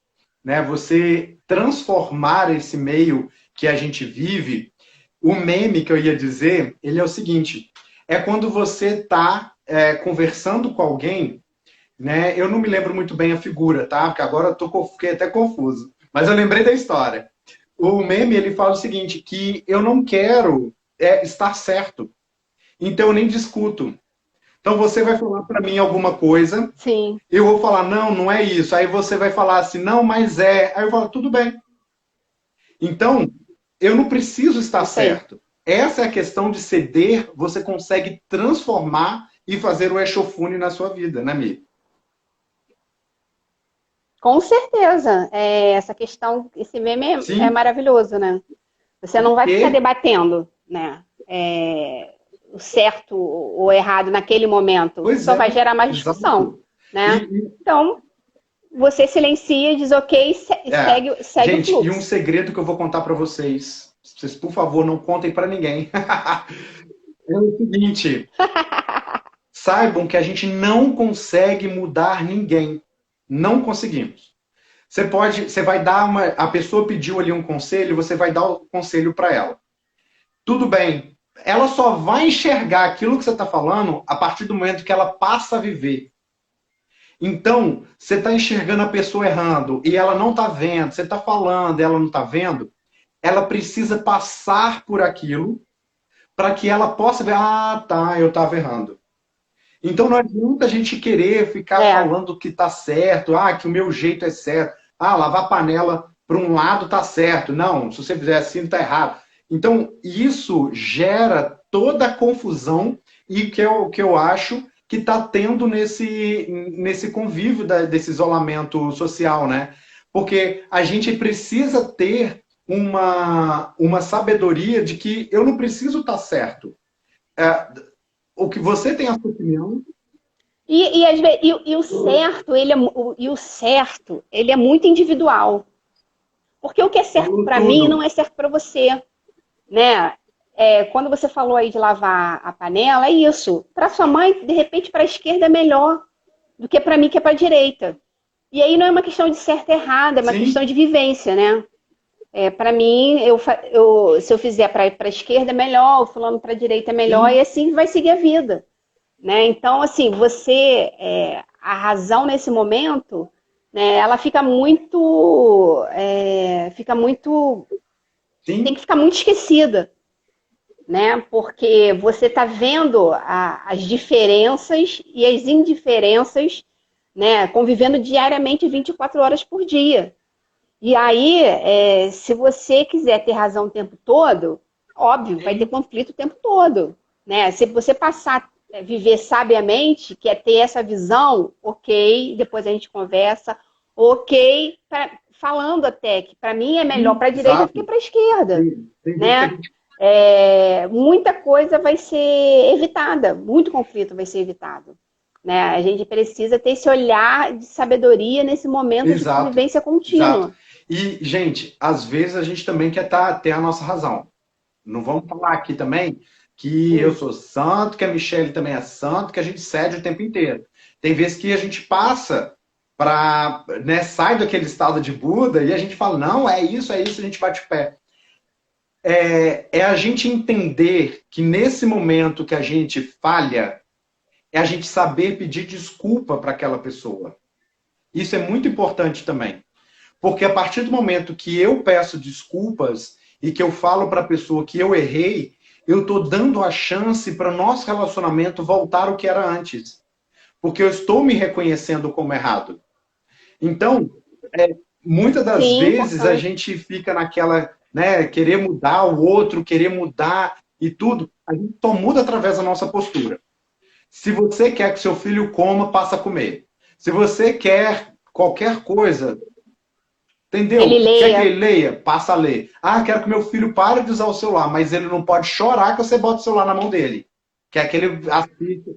né? Você transformar esse meio que a gente vive. O meme que eu ia dizer, ele é o seguinte, é quando você está conversando com alguém, né? Eu não me lembro muito bem a figura, tá? Porque agora fiquei até confuso. Mas eu lembrei da história. O meme, ele fala o seguinte, que eu não quero estar certo, então eu nem discuto. Então você vai falar para mim alguma coisa, Sim. eu vou falar, não, não é isso. Aí você vai falar assim, não, mas é. Aí eu falo, tudo bem. Então, eu não preciso estar Isso aí. certo. Essa é a questão de ceder, você consegue transformar e fazer o Eshofune na sua vida, né, Mi? Com certeza. Essa questão, esse meme é Sim, maravilhoso, né? Você não vai ficar porque... debatendo, né? O certo ou errado naquele momento. Pois Só vai é, gerar mais discussão, exato. né? E, Então, você silencia e diz ok e É. segue o Gente, e um fluxo. segredo que eu vou contar para vocês. Vocês, por favor, não contem para ninguém. É o seguinte, saibam que a gente não consegue mudar ninguém. Não conseguimos. Você vai dar a pessoa pediu ali um conselho, você vai dar o conselho para ela. Tudo bem. Ela só vai enxergar aquilo que você está falando a partir do momento que ela passa a viver. Então, você está enxergando a pessoa errando e ela não está vendo, você está falando e ela não está vendo, ela precisa passar por aquilo para que ela possa ver, ah, tá, eu estava errando. Então não adianta a gente querer ficar É, falando que está certo, ah, que o meu jeito é certo, ah, lavar panela para um lado está certo, não, se você fizer assim está errado. Então isso gera toda a confusão e que eu acho que está tendo nesse convívio desse isolamento social, né? Porque a gente precisa ter uma sabedoria de que eu não preciso estar certo. É, o que você tem a sua opinião. e o certo, o certo, ele é muito individual. Porque o que é certo Falou para mim não tudo. é certo para você, né? Quando você falou aí de lavar a panela, é isso. Para sua mãe, de repente, para a esquerda é melhor do que para mim, que é para a direita. E aí não é uma questão de certo e errado, é uma questão Sim, de vivência, né? Para mim, se eu fizer para a esquerda é melhor, o fulano para a direita é melhor, e sim, assim vai seguir a vida, né? Então, assim, a razão nesse momento, né, ela tem que sim, ficar muito esquecida, né? Porque você está vendo as diferenças e as indiferenças, né, convivendo diariamente 24 horas por dia. E aí, se você quiser ter razão o tempo todo, óbvio, vai ter sim. conflito o tempo todo, né? Se você passar a viver sabiamente, quer ter essa visão, ok, depois a gente conversa, ok, falando até que para mim é melhor Sim, para a direita do que exato. para a esquerda, Tem vezes que a né? gente. Muita coisa vai ser evitada, muito conflito vai ser evitado. Né? A gente precisa ter esse olhar de sabedoria nesse momento de Exato, convivência exato. contínua. E, gente, às vezes a gente também quer ter a nossa razão. Não vamos falar aqui também que eu Isso. sou santo, que a Michelle também é santo, que a gente cede o tempo inteiro. Tem vezes que a gente passa para, né, sai daquele estado de Buda e a gente fala, não, é isso, a gente bate o pé. É a gente entender que nesse momento que a gente falha, é a gente saber pedir desculpa para aquela pessoa. Isso é muito importante também. Porque a partir do momento que eu peço desculpas e que eu falo para a pessoa que eu errei, eu estou dando a chance para o nosso relacionamento voltar ao que era antes. Porque eu estou me reconhecendo como errado. Então, muitas das Sim, vezes a importante. gente fica naquela, né, querer mudar o outro, querer mudar e tudo. A gente só muda através da nossa postura. Se você quer que seu filho coma, passa a comer. Se você quer qualquer coisa, Ele entendeu? Quer que leia. ele leia? Passa a ler. Ah, quero que meu filho pare de usar o celular, mas ele não pode chorar que você bota o celular na mão dele. Quer que ele assista.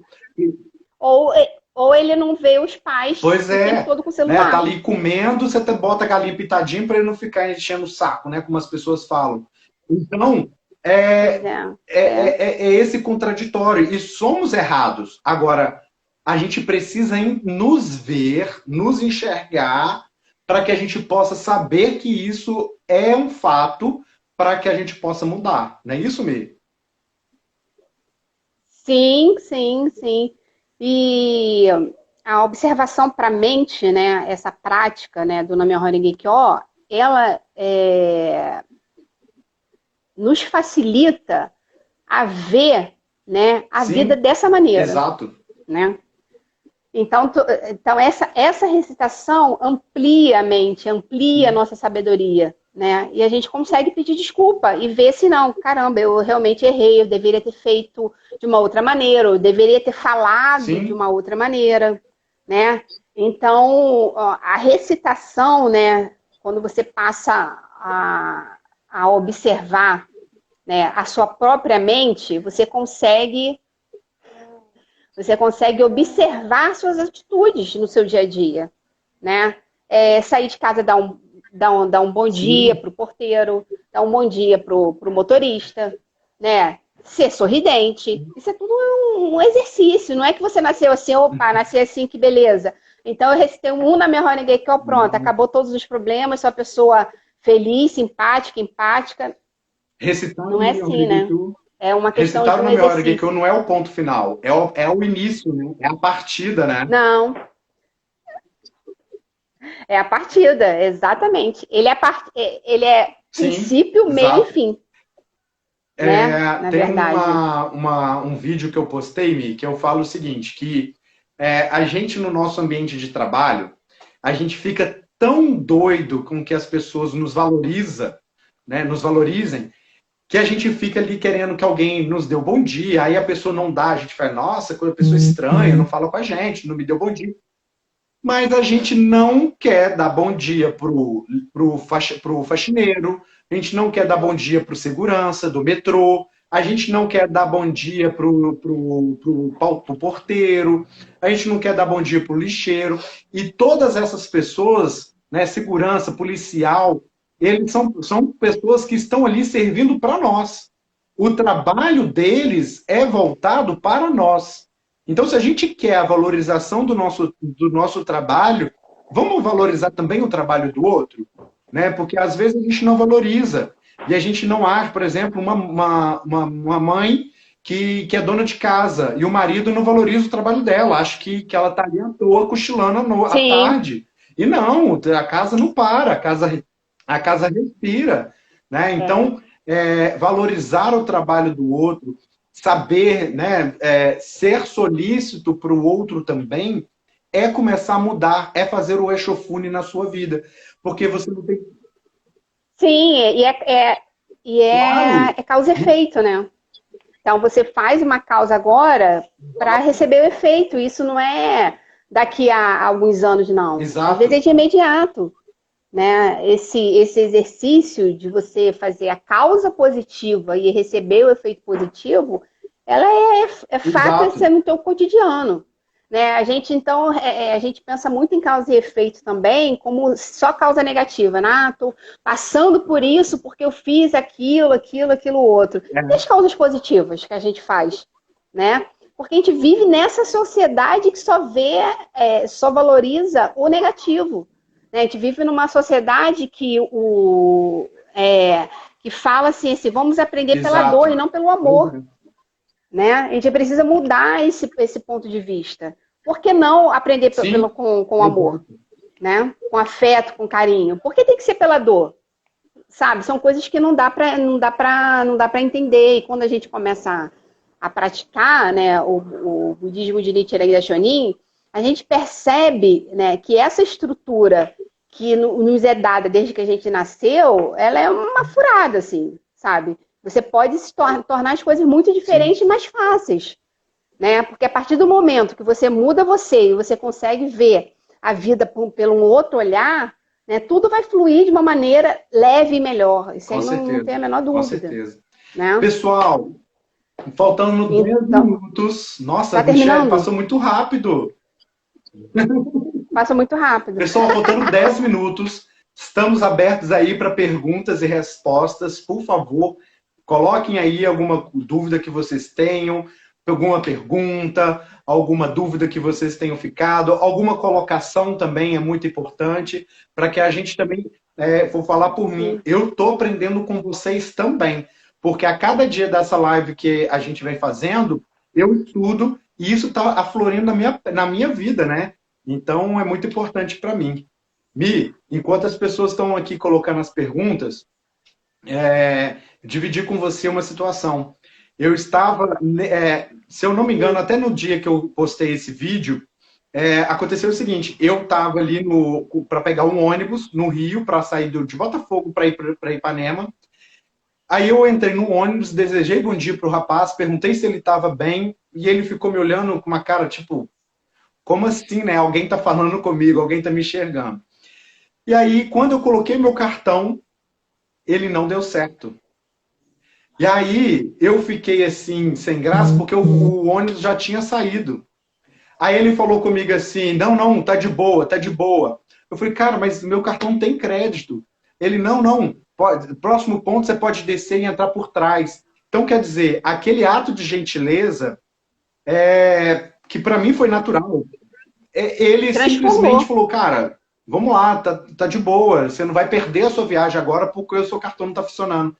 Ou, ou ele não vê os pais Pois o tempo é, todo com o né? Tá celular. ali comendo, você bota a galinha pitadinha para ele não ficar enchendo o saco, né? Como as pessoas falam. Então, Pois é, é. É. é esse contraditório. E somos errados. Agora, a gente precisa nos ver, nos enxergar, para que a gente possa saber que isso é um fato para que a gente possa mudar. Não é isso, Mi? Sim, sim, sim. E a observação para a mente, né, essa prática, né, do Namyoho Renge-kyo, ela nos facilita a ver, né, a vida Sim, dessa maneira, exato. né? Então essa recitação amplia a mente, amplia a nossa sabedoria, né? E a gente consegue pedir desculpa e ver se não, caramba, eu realmente errei, eu deveria ter feito de uma outra maneira, eu deveria ter falado de Sim, uma outra maneira, né? Então, ó, a recitação, né, quando você passa a observar, né, a sua própria mente, você consegue observar suas atitudes no seu dia a dia, né? Sair de casa, dar um bom dia sim. para o porteiro, dar um bom dia para o motorista, né? Ser sorridente. Isso é tudo um exercício. Não é que você nasceu assim, opa, nasci assim, que beleza. Então eu recitei um na minha Horengay, que pronto, Não. acabou todos os problemas, sou uma pessoa feliz, simpática, empática. Recitar o Não é nome assim, né? É uma questão Recitar de o um nome Gekkeu exercício. não é o ponto final, é o início, né? É a partida, né? Não, é a partida, exatamente. Ele é Sim, princípio, meio e exato. fim, né? Na Tem verdade. um vídeo que eu postei, Mi, que eu falo o seguinte, que a gente no nosso ambiente de trabalho, a gente fica tão doido com que as pessoas nos valorizem, que a gente fica ali querendo que alguém nos dê o bom dia, aí a pessoa não dá, a gente fala, nossa, coisa pessoa estranha, não fala com a gente, não me deu bom dia. Mas a gente não quer dar bom dia pro faxineiro, a gente não quer dar bom dia pro segurança do metrô, a gente não quer dar bom dia pro porteiro, a gente não quer dar bom dia pro lixeiro. E todas essas pessoas, né, segurança, policial, eles são pessoas que estão ali servindo para nós. O trabalho deles é voltado para nós. Então, se a gente quer a valorização do nosso trabalho, vamos valorizar também o trabalho do outro, né? Porque às vezes a gente não valoriza. E a gente não acha, por exemplo, uma mãe que é dona de casa e o marido não valoriza o trabalho dela, acha que ela está ali à toa cochilando à Sim, tarde. E não, a casa não para, a casa respira, né? é. Então, valorizar o trabalho do outro, saber, né, ser solícito para o outro também, é começar a mudar, é fazer o Eshofune na sua vida. Porque você não tem. Sim, e é Claro, causa e efeito, né? Então você faz uma causa agora para receber o efeito. Isso não é daqui a alguns anos, não. Às vezes é exato, de imediato, né? Esse exercício de você fazer a causa positiva e receber o efeito positivo, ela é fato, isso é exato. no teu cotidiano. Né? A gente, então, a gente pensa muito em causa e efeito também, como só causa negativa. Né? Ah, estou passando por isso porque eu fiz aquilo outro. E as É, causas positivas que a gente faz, né? Porque a gente vive nessa sociedade que só vê, só valoriza o negativo. Né? A gente vive numa sociedade que fala assim, vamos aprender pela dor e exato. não pelo amor. Uhum. Né? A gente precisa mudar esse ponto de vista. Por que não aprender Sim, com amor? exato. Né? Com afeto, com carinho? Por que tem que ser pela dor? Sabe? São coisas que não dá para entender. E quando a gente começa a praticar, né, o budismo de Nichiren Daishonin, a gente percebe, né, que essa estrutura que nos é dada desde que a gente nasceu, ela é uma furada, assim, sabe? Você pode se tornar as coisas muito Sim, diferentes e mais fáceis, né? Porque a partir do momento que você muda você e você consegue ver a vida pelo um outro olhar, né, tudo vai fluir de uma maneira leve e melhor. Isso com aí não tem certeza. a menor Com dúvida, certeza. né? Pessoal, faltando 10 Então, minutos. Nossa, tá Michele, terminando? passou muito rápido. Passa muito rápido. Pessoal, faltando 10 minutos, estamos abertos aí para perguntas e respostas. Por favor, coloquem aí alguma dúvida que vocês tenham. alguma pergunta, alguma dúvida que vocês tenham ficado, alguma colocação também é muito importante, para que a gente também, vou falar por mim, eu estou aprendendo com vocês também, porque a cada dia dessa live que a gente vem fazendo, eu estudo e isso está aflorando na minha vida, né? Então é muito importante para mim. Mi, enquanto as pessoas estão aqui colocando as perguntas, dividir com você uma situação. Eu estava, se eu não me engano, até no dia que eu postei esse vídeo, aconteceu o seguinte, eu estava ali para pegar um ônibus no Rio, para sair de Botafogo para ir para Ipanema. Aí eu entrei no ônibus, desejei bom dia para o rapaz, perguntei se ele estava bem, e ele ficou me olhando com uma cara tipo, como assim, né? Alguém está falando comigo, alguém está me enxergando. E aí, quando eu coloquei meu cartão, ele não deu certo. E aí, eu fiquei assim, sem graça, porque o ônibus já tinha saído. Aí ele falou comigo assim, não, tá de boa, tá de boa. Eu falei, cara, mas meu cartão tem crédito. Ele, não, próximo ponto você pode descer e entrar por trás. Então, quer dizer, aquele ato de gentileza, que para mim foi natural, ele simplesmente falou, cara, vamos lá, tá de boa, você não vai perder a sua viagem agora porque o seu cartão não está funcionando.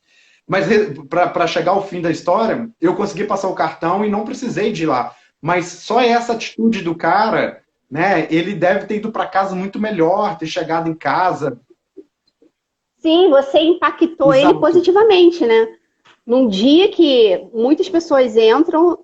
Mas para chegar ao fim da história, eu consegui passar o cartão e não precisei de ir lá. Mas só essa atitude do cara, né? Ele deve ter ido para casa muito melhor, ter chegado em casa. Sim, você impactou Exato. ele positivamente, né? Num dia que muitas pessoas entram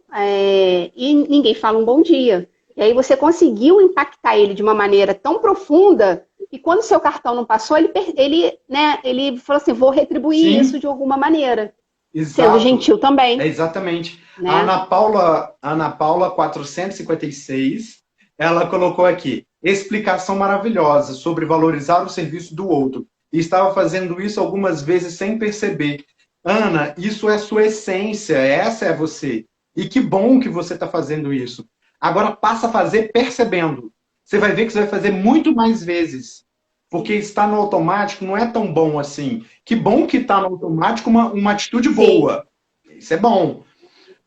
e ninguém fala um bom dia. E aí você conseguiu impactar ele de uma maneira tão profunda que quando o seu cartão não passou, ele falou assim, vou retribuir Sim. isso de alguma maneira. Exato. Sendo gentil também. Exatamente. Né? Ana Paula 456, ela colocou aqui, explicação maravilhosa sobre valorizar o serviço do outro. E estava fazendo isso algumas vezes sem perceber. Ana, isso é sua essência, essa é você. E que bom que você está fazendo isso. Agora passa a fazer percebendo. Você vai ver que você vai fazer muito mais vezes. Porque estar no automático não é tão bom assim. Que bom que está no automático uma atitude boa. Sim. Isso é bom.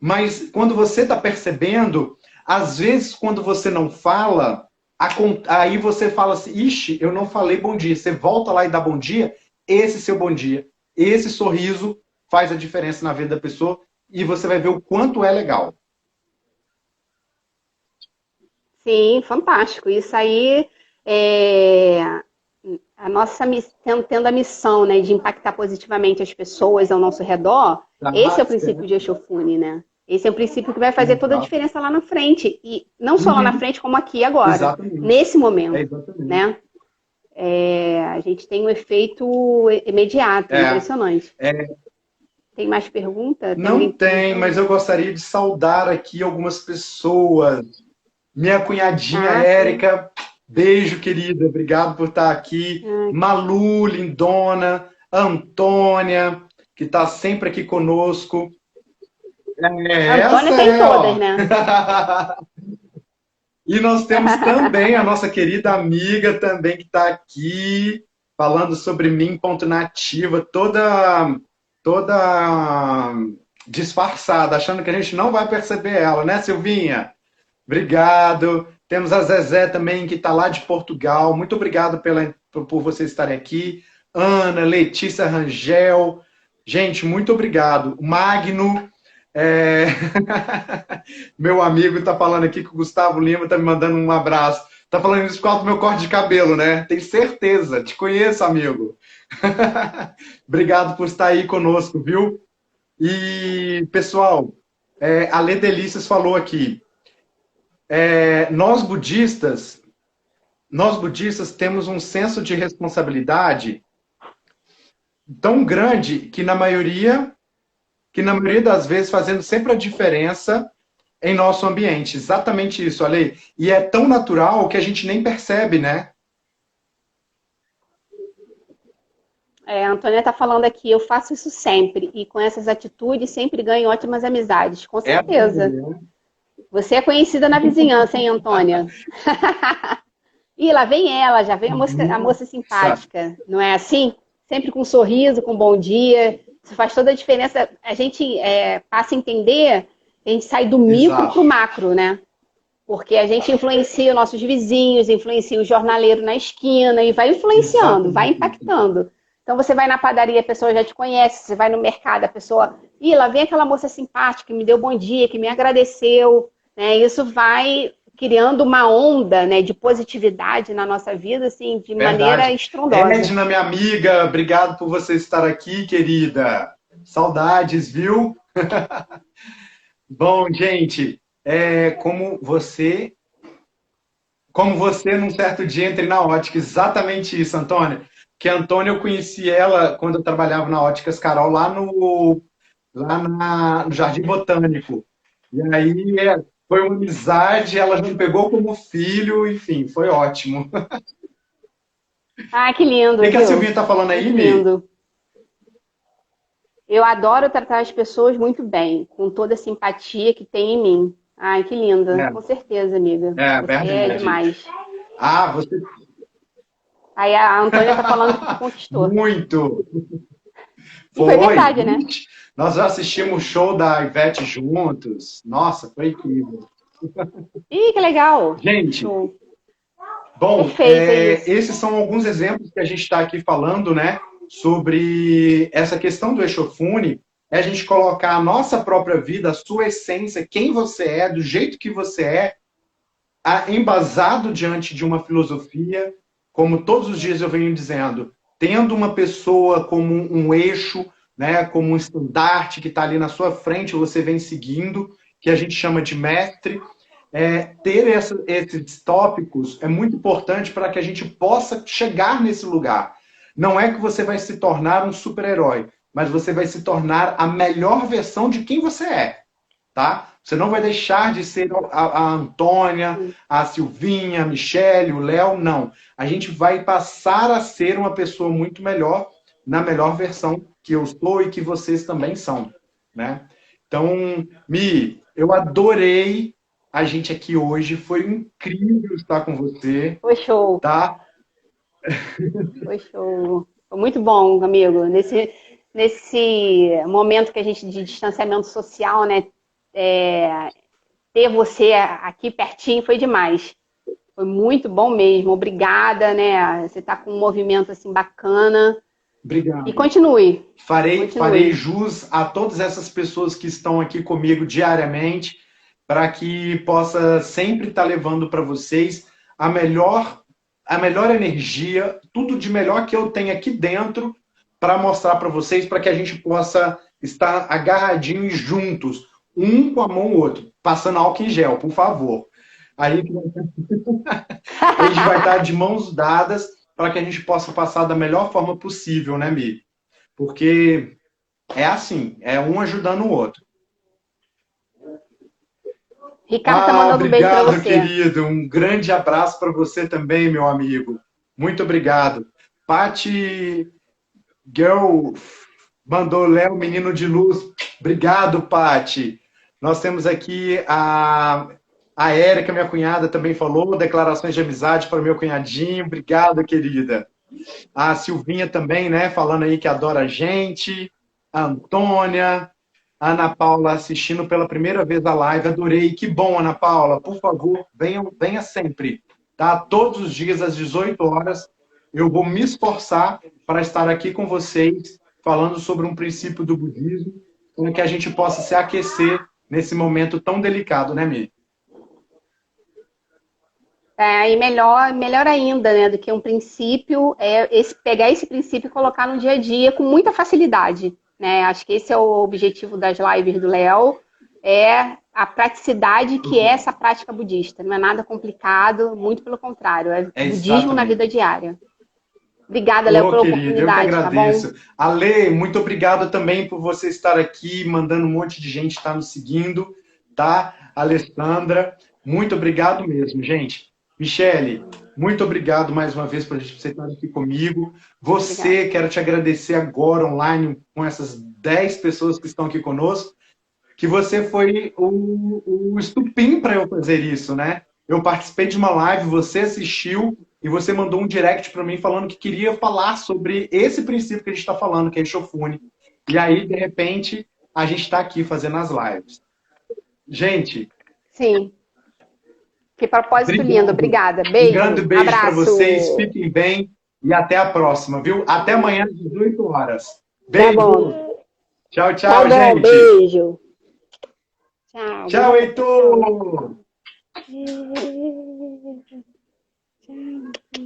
Mas quando você está percebendo, às vezes quando você não fala, aí você fala assim, ixi, eu não falei bom dia. Você volta lá e dá bom dia, esse seu bom dia, esse sorriso faz a diferença na vida da pessoa e você vai ver o quanto é legal. Sim, fantástico. Isso aí a nossa tendo a missão, né, de impactar positivamente as pessoas ao nosso redor. Esse é o princípio de Eshofune, né? Esse é o princípio que vai fazer toda a diferença lá na frente. E não só lá na frente, como aqui e agora. Exatamente. Nesse momento. Né? A gente tem um efeito imediato, impressionante. Tem mais perguntas? Não tem, mas eu gostaria de saudar aqui algumas pessoas. Minha cunhadinha Érica, beijo, querida. Obrigado por estar aqui. Malu, lindona. Antônia, que está sempre aqui conosco. Antônia tem todas, né? E nós temos também a nossa querida amiga também que está aqui, falando sobre mim, ponto nativa, toda disfarçada, achando que a gente não vai perceber ela, né, Silvinha? Obrigado. Temos a Zezé também, que está lá de Portugal. Muito obrigado por vocês estarem aqui. Ana, Letícia Rangel. Gente, muito obrigado. Magno. Meu amigo está falando aqui que o Gustavo Lima está me mandando um abraço. Está falando isso por causa do meu corte de cabelo, né? Tenho certeza. Te conheço, amigo. Obrigado por estar aí conosco, viu? E, pessoal, a Lê Delícias falou aqui. Nós budistas temos um senso de responsabilidade tão grande que na maioria das vezes fazendo sempre a diferença em nosso ambiente. Exatamente isso, Ale. E é tão natural que a gente nem percebe, né? A Antônia está falando aqui, eu faço isso sempre. E com essas atitudes sempre ganho ótimas amizades. Com certeza. Você é conhecida na vizinhança, hein, Antônia? Ih, lá vem ela, já vem a moça simpática. Não é assim? Sempre com um sorriso, com um bom dia. Isso faz toda a diferença. A gente passa a entender a gente sai do micro para o Exato. macro, né? Porque a gente influencia os nossos vizinhos, influencia o jornaleiro na esquina e vai influenciando, vai Exatamente. impactando. Então você vai na padaria, a pessoa já te conhece, você vai no mercado, a pessoa, ih, lá vem aquela moça simpática que me deu bom dia, que me agradeceu, né? Isso vai criando uma onda, né, de positividade na nossa vida, assim, de maneira Verdade. estrondosa. Edna, minha amiga, obrigado por você estar aqui, querida. Saudades, viu? Bom, gente, como você num certo dia entrei na ótica, exatamente isso, Antônia. Que a Antônia, eu conheci ela quando eu trabalhava na Óticas Carol, lá no Jardim Botânico. E aí foi uma amizade, ela já me pegou como filho, enfim, foi ótimo. O Ah, que que lindo, que a viu? Silvinha está falando aí, Muito Mi? lindo. Eu adoro tratar as pessoas muito bem, com toda a simpatia que tem em mim. Ai, que linda. Com certeza, amiga. É Você é verdade. demais. Ah, você Aí a Antônia tá falando que te conquistou. muito. E foi Foi. verdade, né? Ixi, nós já assistimos o show da Ivete juntos. Nossa, foi incrível. Ih, que legal. Gente, Show. bom, Perfeito, é isso. esses são alguns exemplos que a gente está aqui falando, né, sobre essa questão do Eixofune, é a gente colocar a nossa própria vida, a sua essência, quem você é, do jeito que você é, embasado diante de uma filosofia, como todos os dias eu venho dizendo, tendo uma pessoa como um eixo, né, como um estandarte que está ali na sua frente, você vem seguindo, que a gente chama de mestre. Ter esses tópicos é muito importante para que a gente possa chegar nesse lugar. Não é que você vai se tornar um super-herói, mas você vai se tornar a melhor versão de quem você é, tá? Você não vai deixar de ser a Antônia, a Silvinha, a Michele, o Léo, não. A gente vai passar a ser uma pessoa muito melhor, na melhor versão que eu sou e que vocês também são, né? Então, Mi, eu adorei a gente aqui hoje, foi incrível estar com você, Foi show. tá? Foi show. Foi muito bom, amigo. Nesse momento que a gente de distanciamento social, né? é, Ter você aqui pertinho foi demais. Foi muito bom mesmo. Obrigada, né? Você está com um movimento assim bacana. E Obrigado. continue. Farei Continue. jus a todas essas pessoas que estão aqui comigo diariamente, para que possa sempre estar levando para vocês a melhor, a melhor energia, tudo de melhor que eu tenho aqui dentro, para mostrar para vocês, para que a gente possa estar agarradinhos juntos, um com a mão o outro, passando álcool em gel, por favor. Aí a gente vai estar de mãos dadas para que a gente possa passar da melhor forma possível, né, Mi? Porque é assim, é um ajudando o outro. Ricardo tá Ah, mandando um beijo para obrigado, você. querido. Um grande abraço para você também, meu amigo. Muito obrigado. Pati Girl mandou Léo, menino de luz. Obrigado, Pati. Nós temos aqui a Érica, minha cunhada, também falou. Declarações de amizade para o meu cunhadinho. Obrigado, querida. A Silvinha também, né? Falando aí que adora a gente. A Antônia. A Ana Paula assistindo pela primeira vez a live. Adorei. Que bom, Ana Paula. Por favor, venha sempre. Tá? Todos os dias, às 18 horas, eu vou me esforçar para estar aqui com vocês, falando sobre um princípio do budismo, para que a gente possa se aquecer nesse momento tão delicado, né, Mi? E melhor ainda, né, do que um princípio, pegar esse princípio e colocar no dia a dia com muita facilidade, né? Acho que esse é o objetivo das lives do Léo, é a praticidade que é essa prática budista. Não é nada complicado, muito pelo contrário, é É budismo na vida exatamente. diária. Obrigada, Léo, Ô, pela querido, eu que oportunidade, tá bom? agradeço. Ale, muito obrigado também por você estar aqui, mandando um monte de gente estar nos seguindo, tá? Alessandra, muito obrigado mesmo, gente. Michele, muito obrigado mais uma vez por você estar aqui comigo. Obrigada. Você, quero te agradecer agora online com essas 10 pessoas que estão aqui conosco, que você foi o estupim para eu fazer isso, né? Eu participei de uma live, você assistiu e você mandou um direct para mim falando que queria falar sobre esse princípio que a gente está falando, que é Shofune. E aí, de repente, a gente está aqui fazendo as lives. Gente, Sim. Que propósito obrigado. lindo. Obrigada. Um Beijo. grande beijo para Abraço. vocês. Fiquem bem e até a próxima, viu? Até amanhã às 18 horas. Tá Beijo. bom. Tchau, Tá tchau, bom. gente. Beijo. Tchau. Tchau, Heitor. Tchau.